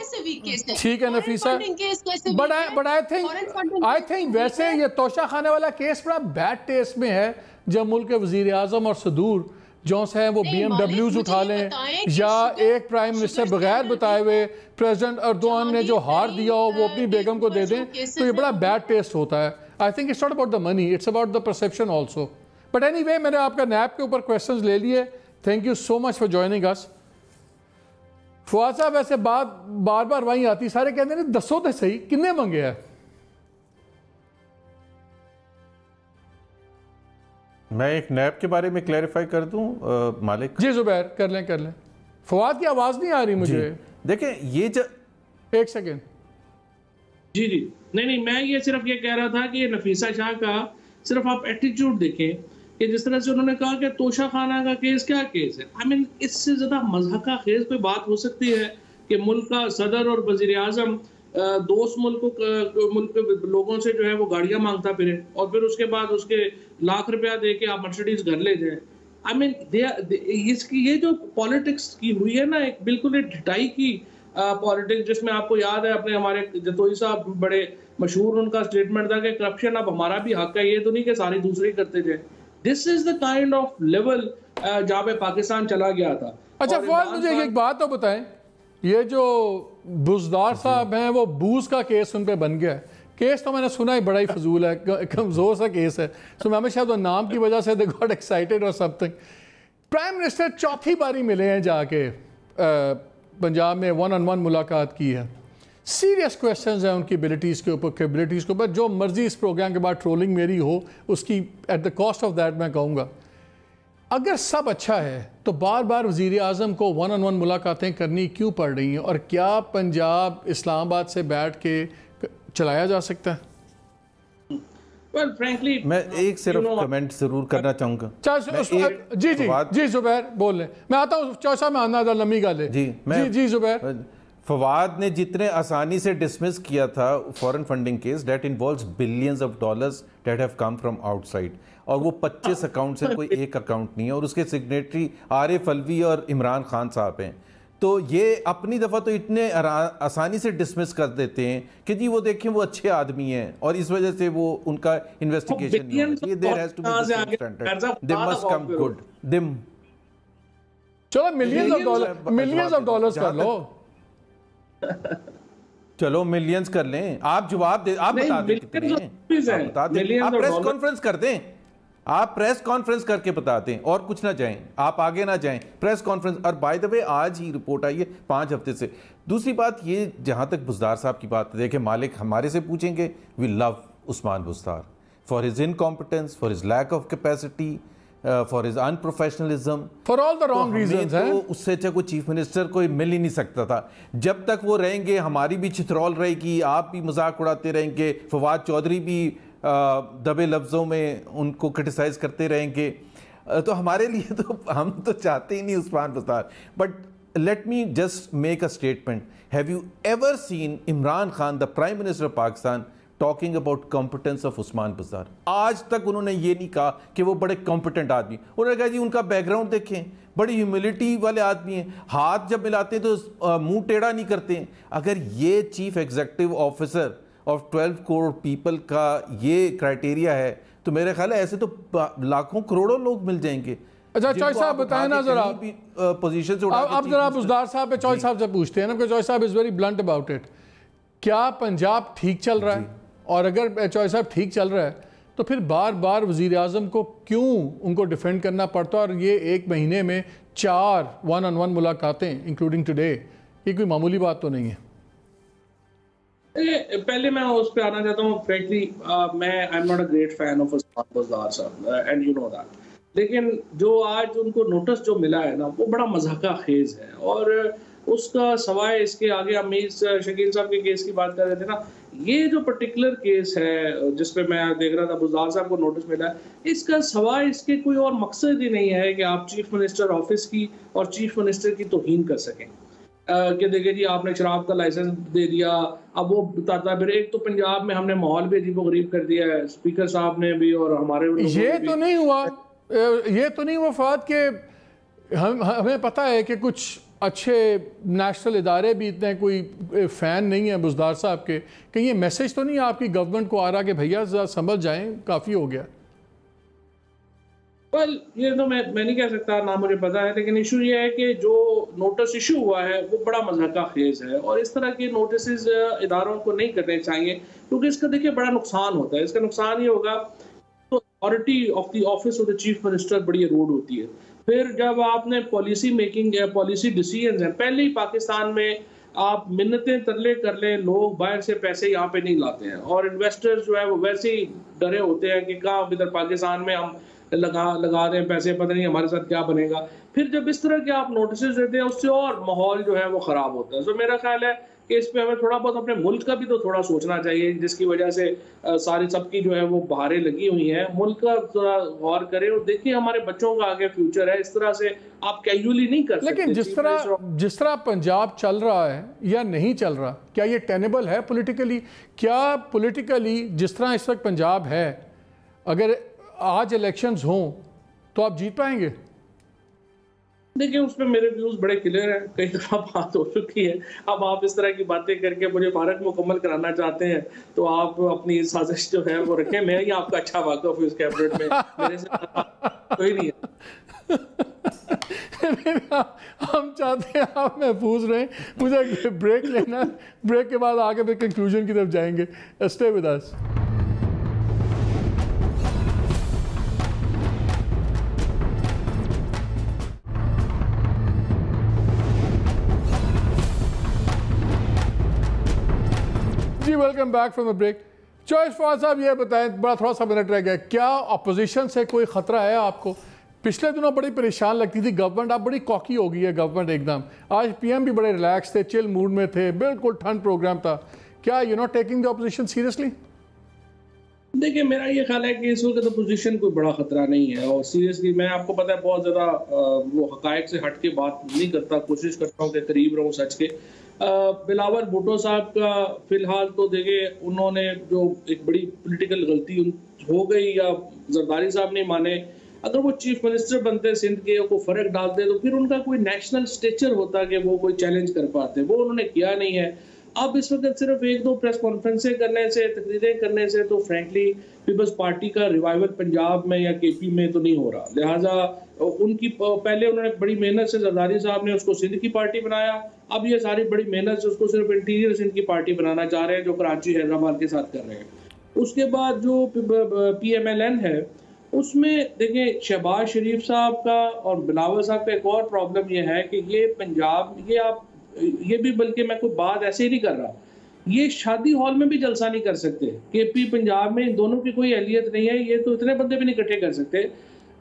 ठीक है नफीसा, बट आई थिंक वैसे ये तोशाखाने वाला केस बड़ा बैड टेस्ट में है जब मुल्क के वजीर आजम और सदूर जो हैं वो BMWs उठा लें, या एक प्राइम मिनिस्टर बगैर बताए हुए प्रेसिडेंट अर्दोआन ने जो हार दिया हो वो अपनी बेगम को दे दें, तो ये बड़ा बैड टेस्ट होता है। I think it's not about the money, it's about the perception also. But anyway, मैंने आपका नैब के ऊपर क्वेश्चंस ले लिए। Thank you so much for joining us. Fawad साहब, वैसे बात बार बार वहीं आती, सारे कहते हैं दसो तो सही किन्ने मंगे है? मैं एक नैब के बारे में क्लैरिफाई कर दूं मालिक। जी जुबैर, कर लें। फवाद की आवाज़ नहीं आ रही मुझे। देखें ये एक सेकेंड। जी नहीं, मैं ये सिर्फ ये कह रहा था कि नफीसा शाह का सिर्फ आप एटीट्यूड देखें कि जिस तरह से उन्होंने कहा कि तोशा खाना का केस क्या केस है। आई मीन इससे ज़्यादा मज़हक का खेज कोई बात हो सकती है कि मुल्क का सदर और वज़ीर आज़म दोस्त मुल्क के लोगों से जो है वो गाड़ियाँ मांगता फिरे और फिर उसके बाद उसके लाख रुपया दे के आप मर्सिडीज घर ले जाएं। आई मीन इसकी ये जो पॉलिटिक्स की हुई है ना, एक बिल्कुल एक ढिटाई की पॉलिटिक्स, जिसमें आपको याद है अपने हमारे जतोई साहब बड़े मशहूर उनका स्टेटमेंट था कि करप्शन अब हमारा भी हक है, ये तो नहीं कि सारी दूसरी करते जाए। This is the kind of level जहाँ पे पाकिस्तान चला गया था। अच्छा फवाद, मुझे एक बात तो बताएं, ये जो बुजदार साहब हैं वो बूज का केस उन पे बन गया है। केस तो मैंने सुना ही बड़ा ही फजूल है, कमज़ोर सा केस है। सो मैं हमेशा तो नाम की वजह से दे गॉट एक्साइटेड और समथिंग। प्राइम मिनिस्टर चौथी बारी मिले हैं जाके पंजाब में, 1-on-1 मुलाकात की है। सीरियस क्वेश्चंस हैं उनकी एबिलिटीज़ के ऊपर, कैपेबिलिटीज़ के ऊपर। जो मर्जी इस प्रोग्राम के बाद ट्रोलिंग मेरी हो, उसकी at the cost of that मैं कहूँगा। अगर सब अच्छा है तो बार बार वज़ीर आज़म को 1-on-1 मुलाकातें करनी क्यों पड़ रही हैं, और क्या पंजाब इस्लामाबाद से बैठ के चलाया जा सकता है? Well, frankly, मैं एक सिर्फ कमेंट जरूर करना चाहूँगा। जी जुबैर बोल लें, मैं आता हूँ चौसा में आना लंबी गल है। जी जुबैर, फवाद ने जितने आसानी से डिसमिस किया था foreign funding case, that involves billions of dollars that have come from outside, और वो 25 अकाउंट से कोई एक अकाउंट नहीं है, और उसके सिग्नेटरी आरिफ अलवी और इमरान खान साहब हैं। तो ये अपनी दफ़ा तो इतने आसानी से डिसमिस कर देते हैं कि जी वो देखें वो अच्छे आदमी हैं, और इस वजह से वो उनका इन्वेस्टिगेशन नहीं होना चाहिए। There has to be standard, they must come good them. चलो मिलियंस ऑफ डॉलर्स कर लो, चलो मिलियंस कर लें। आप जवाब दे, आप बता दें कितने हैं, आप बता दें, आप प्रेस कॉन्फ्रेंस कर दें, आप प्रेस कॉन्फ्रेंस करके बता दें, और कुछ ना जाएं, आप आगे ना जाएं, प्रेस कॉन्फ्रेंस। और बाय द वे आज ही रिपोर्ट आई है 5 हफ्ते से। दूसरी बात ये, जहां तक बुज़दार साहब की बात है, देखें मालिक हमारे से पूछेंगे, we love Usman Buzdar for his incompetence, for his lack of capacity, for his unprofessionalism, for all the wrong reasons हैं। तो उससे अच्छा कोई चीफ मिनिस्टर कोई मिल ही नहीं सकता था। जब तक वो रहेंगे हमारी भी छितरौल रहेगी, आप भी मजाक उड़ाते रहेंगे, फवाद चौधरी भी दबे लफ्ज़ों में उनको क्रिटिसाइज करते रहेंगे। तो हमारे लिए तो हम तो चाहते ही नहीं Usman Buzdar. But let me just make a statement, have you ever seen Imran Khan the prime minister of Pakistan talking about competence of Usman Buzdar? आज तक उन्होंने ये नहीं कहा कि वो बड़े कॉम्पिटेंट आदमी। उन्होंने कहा जी उनका बैकग्राउंड देखें, बड़ी ह्यूमिलिटी वाले आदमी हैं, हाथ जब मिलाते हैं तो मुंह टेढ़ा नहीं करते हैं। अगर ये chief executive officer of 12 crore people का ये क्राइटेरिया है, तो मेरे ख्याल है ऐसे तो लाखों करोड़ों लोग मिल जाएंगे। अच्छा चौधरी साहब बताएं ना जरा पोजीशन से उठा के, अब जरा बुज़दार साहब पे चौधरी साहब से पूछते हैं ना, चौधरी साहब is very blunt about it. क्या पंजाब ठीक चल रहा है? और अगर चौधरी साहब ठीक चल रहा है तो फिर बार बार वज़ीर आज़म को क्यों उनको डिफेंड करना पड़ता है? और ये एक महीने में 4 1-on-1 मुलाकातें इंक्लूडिंग टुडे, ये कोई मामूली बात तो नहीं है। पहले मैं उस पर आना चाहता हूँ। फ्रैंकली मैं I am not a great fan of Buzdar साहब एंड यू नो दैट, लेकिन जो आज उनको नोटिस जो मिला है ना, वो बड़ा मज़ाका खेज है। और उसका सवाए इसके आगे हम शकील साहब के केस की बात कर रहे थे ना, ये जो पर्टिकुलर केस है जिसपे मैं देख रहा था बुज़दार साहब को नोटिस मिला है, इसका सवाए इसके कोई और मकसद ही नहीं है कि आप चीफ मिनिस्टर ऑफिस की और चीफ मिनिस्टर की तौहीन कर सकें। कि देखिए जी आपने शराब का लाइसेंस दे दिया, अब वो बताता है। फिर एक तो पंजाब में हमने माहौल भी अजीबोगरीब कर दिया है, स्पीकर साहब ने भी और हमारे ये तो नहीं हुआ, ये तो नहीं हुआ फवाद के हमें पता है कि कुछ अच्छे नेशनल इदारे भी इतने कोई फ़ैन नहीं है बुज़दार साहब के, कहीं ये मैसेज तो नहीं आपकी गवर्नमेंट को आ रहा कि भैया समझ जाएं काफ़ी हो गया? well, ये तो मैं नहीं कह सकता, ना मुझे पता है, लेकिन इशू ये है कि जो नोटिस इशू हुआ है वो बड़ा मज़ाका खेज है, और इस तरह के नोटिस इदारों को नहीं करने चाहिए, क्योंकि इसका देखिए बड़ा नुकसान होता है। इसका नुकसान ये होगा तो authority of the office of the chief minister बड़ी रूड होती है। फिर जब आपने पॉलिसी मेकिंग या पॉलिसी डिसीजन है, पहले ही पाकिस्तान में आप मिन्नतें तरले कर ले, लोग बाहर से पैसे यहाँ पे नहीं लाते हैं, और इन्वेस्टर्स जो है वो वैसे ही डरे होते हैं कि कहाँ इधर पाकिस्तान में हम लगा दें पैसे, पता नहीं हमारे साथ क्या बनेगा। फिर जब इस तरह के आप नोटिस देते हैं उससे और माहौल जो है वो ख़राब होता है। तो मेरा ख्याल है कि इस पे हमें थोड़ा बहुत अपने मुल्क का भी तो थोड़ा सोचना चाहिए, जिसकी वजह से सारी सबकी जो है वो बहारें लगी हुई हैं। मुल्क का थोड़ा गौर करें और देखिए हमारे बच्चों का आगे फ्यूचर है। इस तरह से आप कैजुअली नहीं कर सकते। लेकिन जिस तरह पंजाब चल रहा है या नहीं चल रहा, क्या ये टेनेबल है पॉलिटिकली? क्या पॉलिटिकली जिस तरह इस वक्त पंजाब है, अगर आज इलेक्शंस हों तो आप जीत पाएंगे? देखिए उसमें मेरे व्यूज बड़े क्लियर हैं, कई दफा बात हो चुकी है। अब आप इस तरह की बातें करके मुझे फारग मुकम्मल कराना चाहते हैं तो आप अपनी साजिश जो है वो रखें। मैं ही आपका अच्छा वाकफ हूँ इस कैबिनेट में, मेरे से कोई नहीं है। हम चाहते हैं आप महफूज रहें, मुझे ब्रेक लेना, ब्रेक के बाद आगे फिर कंक्लूजन की तरफ जाएंगे। Stay with us. जी welcome back from the break. चॉइस फवाद साहब ये बताएं, बड़ा थोड़ा सा मिनट रह गया, क्या अपोजिशन से कोई ख़तरा है आपको? पिछले दिनों बड़ी परेशान लगती थी गवर्नमेंट, अब बड़ी कॉकी हो गई है गवर्नमेंट एकदम। आज पीएम भी बड़े रिलैक्स थे, चिल मूड में थे, बिल्कुल ठंड प्रोग्राम था। क्या you not taking the opposition seriously? देखिए मेरा ये ख्याल है कि इस वक्त अपोजिशन कोई बड़ा खतरा नहीं है और सीरियसली मैं आपको पता है बहुत ज़्यादा वो हकायक से हट के बात नहीं करता, कोशिश करता हूँ कि करीब रहूँ सच के। बिलावल भुट्टो साहब का फिलहाल तो देखिए उन्होंने जो एक बड़ी पॉलिटिकल गलती हो गई या जरदारी साहब नहीं माने, अगर वो चीफ मिनिस्टर बनते सिंध के को फर्क डालते तो फिर उनका कोई नेशनल स्टेचर होता कि वो कोई चैलेंज कर पाते, वो उन्होंने किया नहीं है। अब इस वक्त सिर्फ एक दो प्रेस कॉन्फ्रेंसें करने से, तकरीरें करने से तो फ्रैंकली पीपल्स पार्टी का रिवाइवल पंजाब में या केपी में तो नहीं हो रहा। लिहाजा उनकी पहले उन्होंने बड़ी मेहनत से जरदारी साहब ने उसको सिंध की पार्टी बनाया, अब ये सारी बड़ी मेहनत से उसको सिर्फ इंटीरियर सिंध की पार्टी बनाना चाह रहे हैं जो कराची हैदराबाद के साथ कर रहे हैं। उसके बाद जो PMLN है उसमें देखिए शहबाज शरीफ साहब का और बिलावल साहब का एक और प्रॉब्लम ये है कि ये पंजाब, ये भी बल्कि मैं कोई बात ऐसे ही नहीं कर रहा, ये शादी हॉल में भी जलसा नहीं कर सकते। केपी पंजाब में इन दोनों की कोई अहलियत नहीं है, ये तो इतने बंदे भी नहीं इकट्ठे कर सकते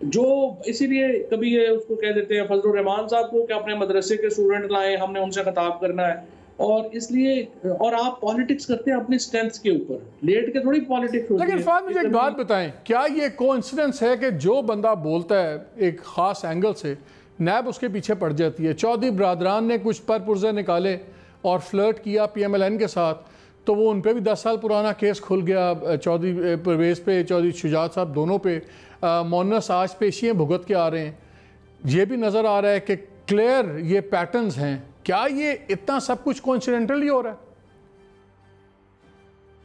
जो, इसीलिए कभी ये उसको कह देते हैं फजलुर रहमान साहब को कि अपने मदरसे के स्टूडेंट लाए, हमने उनसे खिताब करना है। और इसलिए और आप पॉलिटिक्स करते हैं अपनी स्ट्रेंथ के ऊपर, लेट के थोड़ी पॉलिटिक्स होती है। लेकिन फाद मुझे एक बात बताएं, क्या ये कोइंसिडेंस है कि जो बंदा बोलता है एक खास एंगल से नैब उसके पीछे पड़ जाती है? चौधरी बरादरान ने कुछ परपुर्जे निकाले और फ्लर्ट किया PMLN के साथ, तो वो उन पे भी 10 साल पुराना केस खुल गया, चौधरी परवेज़ पे, चौधरी शुजात साहब दोनों पे। मोनस आज पेशियाँ भुगत के आ रहे हैं। ये भी नज़र आ रहा है कि क्लियर ये पैटर्न्स हैं। क्या ये इतना सब कुछ कोइंसिडेंटली हो रहा है?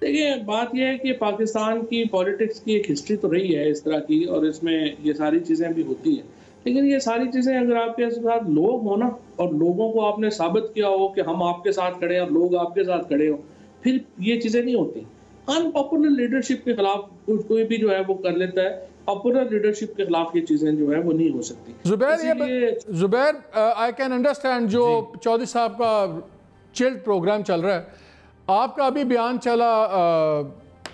देखिए बात यह है कि पाकिस्तान की पॉलिटिक्स की एक हिस्ट्री तो रही है इस तरह की और इसमें ये सारी चीज़ें भी होती हैं, लेकिन ये सारी चीज़ें अगर आपके साथ लोग हो ना और लोगों को आपने साबित किया हो कि हम आपके साथ खड़े हैं और लोग आपके साथ खड़े हो, फिर ये चीज़ें नहीं होती। अनपॉपुलर लीडरशिप के खिलाफ कोई भी जो है वो कर लेता है, पॉपुलर लीडरशिप के खिलाफ ये चीज़ें जो है वो नहीं हो सकती। जुबैर आई कैन अंडरस्टैंड जो चौधरी साहब का चिल्ड प्रोग्राम चल रहा है, आपका अभी बयान चला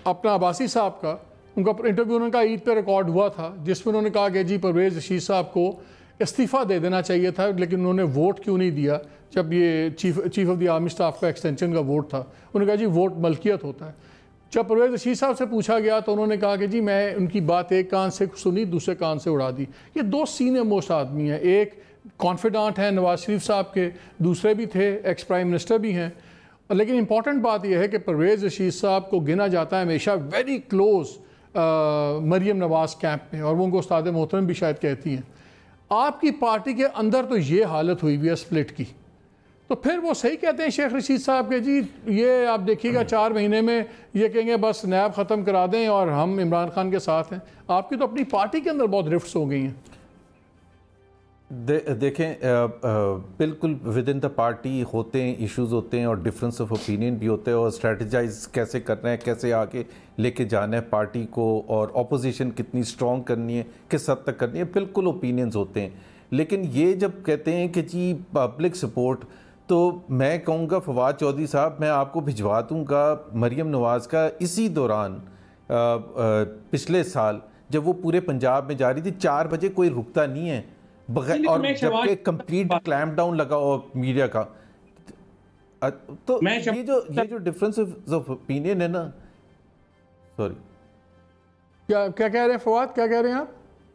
अपना अब्बासी साहब का, उनका इंटरव्यू उनका ईद पे रिकॉर्ड हुआ था जिसमें उन्होंने कहा कि जी परवेज़ रशीद साहब को इस्तीफ़ा दे देना चाहिए था, लेकिन उन्होंने वोट क्यों नहीं दिया जब ये chief of the army staff का एक्सटेंशन का वोट था। उन्होंने कहा जी वोट मलकियत होता है। जब परवेज़ रशीद साहब से पूछा गया तो उन्होंने कहा कि जी मैं उनकी बात एक कान से सुनी, दूसरे कान से उड़ा दी। ये दो सीनियर मोस्ट आदमी हैं, एक कॉन्फिडेंट हैं नवाज शरीफ साहब के, दूसरे भी थे एक्स प्राइम मिनिस्टर भी हैं। लेकिन इंपॉर्टेंट बात यह है कि परवेज़ रशीद साहब को गिना जाता है हमेशा very close Maryam Nawaz camp में, और वो उनको उस्ताद मोहतरम भी शायद कहती हैं। आपकी पार्टी के अंदर तो ये हालत हुई हुई है स्प्लिट की, तो फिर वो सही कहते हैं शेख रशीद साहब के जी ये आप देखिएगा 4 महीने में ये कहेंगे बस नैब ख़त्म करा दें और हम इमरान खान के साथ हैं। आपकी तो अपनी पार्टी के अंदर बहुत रिफ्ट्स हो गई हैं। देखें बिल्कुल विद इन द पार्टी होते हैं, इश्यूज होते हैं और डिफरेंस ऑफ ओपिनियन भी होते हैं और स्ट्रेटजाइज कैसे करना है, कैसे आगे लेके जाना है पार्टी को, और अपोजिशन कितनी स्ट्रॉन्ग करनी है, किस हद तक करनी है, बिल्कुल ओपिनियंस होते हैं। लेकिन ये जब कहते हैं कि जी पब्लिक सपोर्ट, तो मैं कहूँगा फवाद चौधरी साहब मैं आपको भिजवा दूँगा मरीम नवाज़ का इसी दौरान पिछले साल जब वो पूरे पंजाब में जा रही थी, 4 बजे कोई रुकता नहीं है बगैर, और जबकि कंप्लीट क्लैम्प डाउन लगा मीडिया का। तो ये जो डिफरेंस ऑफ ओपिनियन है ना, सॉरी क्या कह रहे हैं फवाद, क्या कह रहे हैं आप?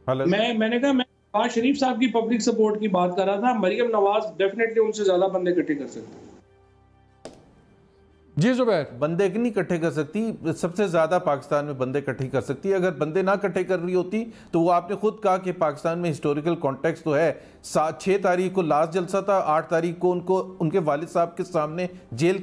मैंने कहा मैं नवाज शरीफ साहब की पब्लिक सपोर्ट की बात कर रहा था। मरियम नवाज डेफिनेटली उनसे ज्यादा बंदे इकट्ठे कर सकते हैं। जी जुबैर, बंदे नहीं इकट्ठे कर सकती, सबसे ज्यादा पाकिस्तान में बंदे इकट्ठे कर सकती है। अगर बंदे ना इकट्ठे कर रही होती तो वो आपने खुद कहा कि पाकिस्तान में हिस्टोरिकल कॉन्टेक्स्ट तो है। 6 तारीख को लास्ट जलसा था, 8 तारीख को उनको उनके वालिद साहब के सामने जेल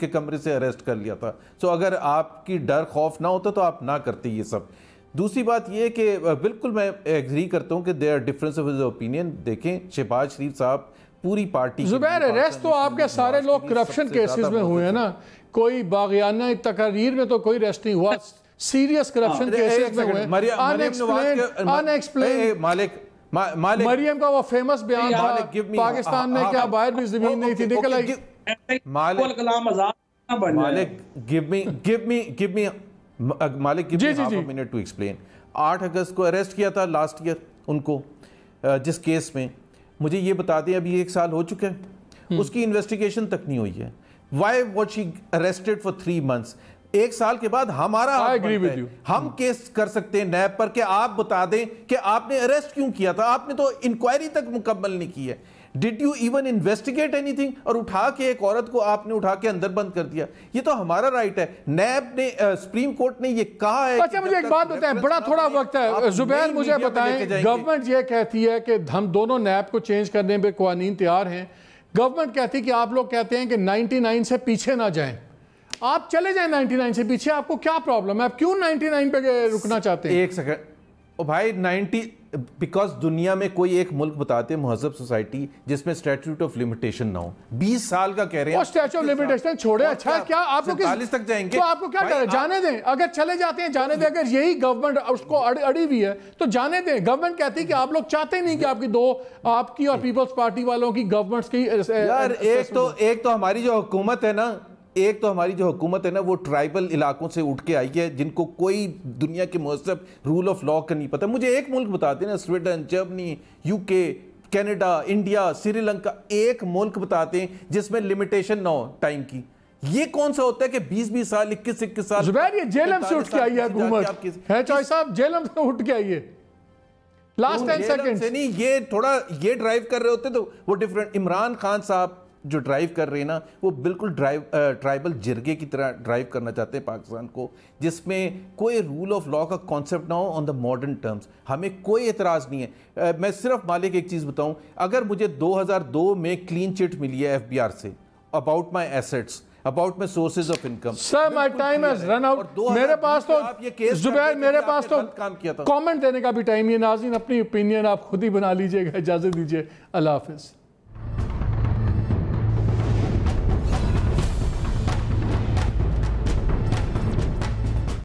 के कमरे से अरेस्ट कर लिया था। सो अगर आपकी डर खौफ ना होता तो आप ना करते ये सब। दूसरी बात यह कि बिल्कुल मैं एग्री करता हूँ कि देयर डिफरेंस ऑफ ओपिनियन। देखें शहबाज शरीफ साहब पूरी पार्टी, जुबैर अरेस्ट तो आपके सारे लोग करप्शन केसेस में हुए हैं ना, कोई बागियाना तकरीर में तो कोई अरेस्ट नहीं हुआ, सीरियस करप्शन केसेस में हुए। अनएक्सप्लेन मरियम का वो फेमस बयान था, पाकिस्तान में क्या बाहर भी जमीन नहीं थी, निकल आई। Malik give me minute to explain. 8 अगस्त को अरेस्ट किया था लास्ट ईयर उनको, जिस केस में मुझे ये बता दें अभी 1 साल हो चुका है, उसकी इन्वेस्टिगेशन तक नहीं हुई है। Why was she arrested for 3 months? 1 साल के बाद हमारा हम केस कर सकते हैं नैब पर कि आप बता दें कि आपने अरेस्ट क्यों किया था। आपने तो इंक्वायरी तक मुकम्मल नहीं की है। Did you even investigate anything? और उठा के एक औरत को आपने उठा के अंदर बंद कर दिया। ये तो हमारा राइट है। नैब ने सुप्रीम कोर्ट ने ये कहा है। अच्छा मुझे एक बात बताएं, बड़ा थोड़ा वक्त है जुबैर, मुझे बताएं, गवर्नमेंट ये कहती है कि हम दोनों नैब को चेंज करने पे कानून तैयार हैं। गवर्नमेंट कहती है कि आप लोग कहते हैं कि 99 से पीछे ना जाएं, आप चले जाएं 99 से पीछे, आपको क्या प्रॉब्लम है? आप क्यों 99 पे रुकना चाहते हैं? एक सेकंड, ओ भाई 90 बिकॉज दुनिया में कोई एक मुल्क बताते हैं महजब सोसाइटी जिसमें स्टैट्यूट ऑफ लिमिटेशन ना हो। 20 साल का कह रहे हैं स्टैट्यूट ऑफ लिमिटेशन छोड़े। अच्छा क्या आप लोग 40 तक जाएंगे? तो आपको क्या करें? जाने दें, अगर चले जाते हैं जाने दें। अगर यही गवर्नमेंट उसको अड़ी हुई है तो जाने दें। गवर्नमेंट कहती है कि आप लोग चाहते नहीं कि आपकी और पीपल्स पार्टी वालों की गवर्नमेंट्स की यार एक तो हमारी जो हुकूमत है ना, वो ट्राइबल इलाकों से उठ के आई है, जिनको कोई दुनिया के महजब रूल ऑफ लॉ का नहीं पता। मुझे एक मुल्क बताते ना, Sweden, Germany, UK, Canada, India, Sri Lanka, एक मुल्क बताते हैं जिसमें लिमिटेशन ना हो टाइम की। ये कौन सा होता है कि 20-20 साल, 21-21 साल? जुबैर ये जेलम से उठ के आई है हुकूमत है, चौधरी साहब जेलम से उठ के आई है लास्ट 10 सेकंड से नहीं। ये थोड़ा ये ड्राइव कर रहे होते तो वो डिफरेंट। इमरान खान साहब जो ड्राइव कर रहे हैं ना, वो बिल्कुल ट्राइबल जिरगे की तरह ड्राइव करना चाहते हैं पाकिस्तान को, जिसमें कोई रूल ऑफ लॉ का कॉन्सेप्ट ना हो ऑन द मॉडर्न टर्म्स। हमें कोई एतराज़ नहीं है। मैं सिर्फ मालिक एक चीज़ बताऊं, अगर मुझे 2002 में क्लीन चिट मिली है FBR say about my assets, about my sources of income. Sir my time has run out. मेरे पास तो जुबैर मेरे पास तो कमेंट देने का भी टाइम है। नाज़रीन अपनी ओपिनियन आप खुद ही बना लीजिएगा। इजाज़त दीजिए, अल्लाह हाफिज़।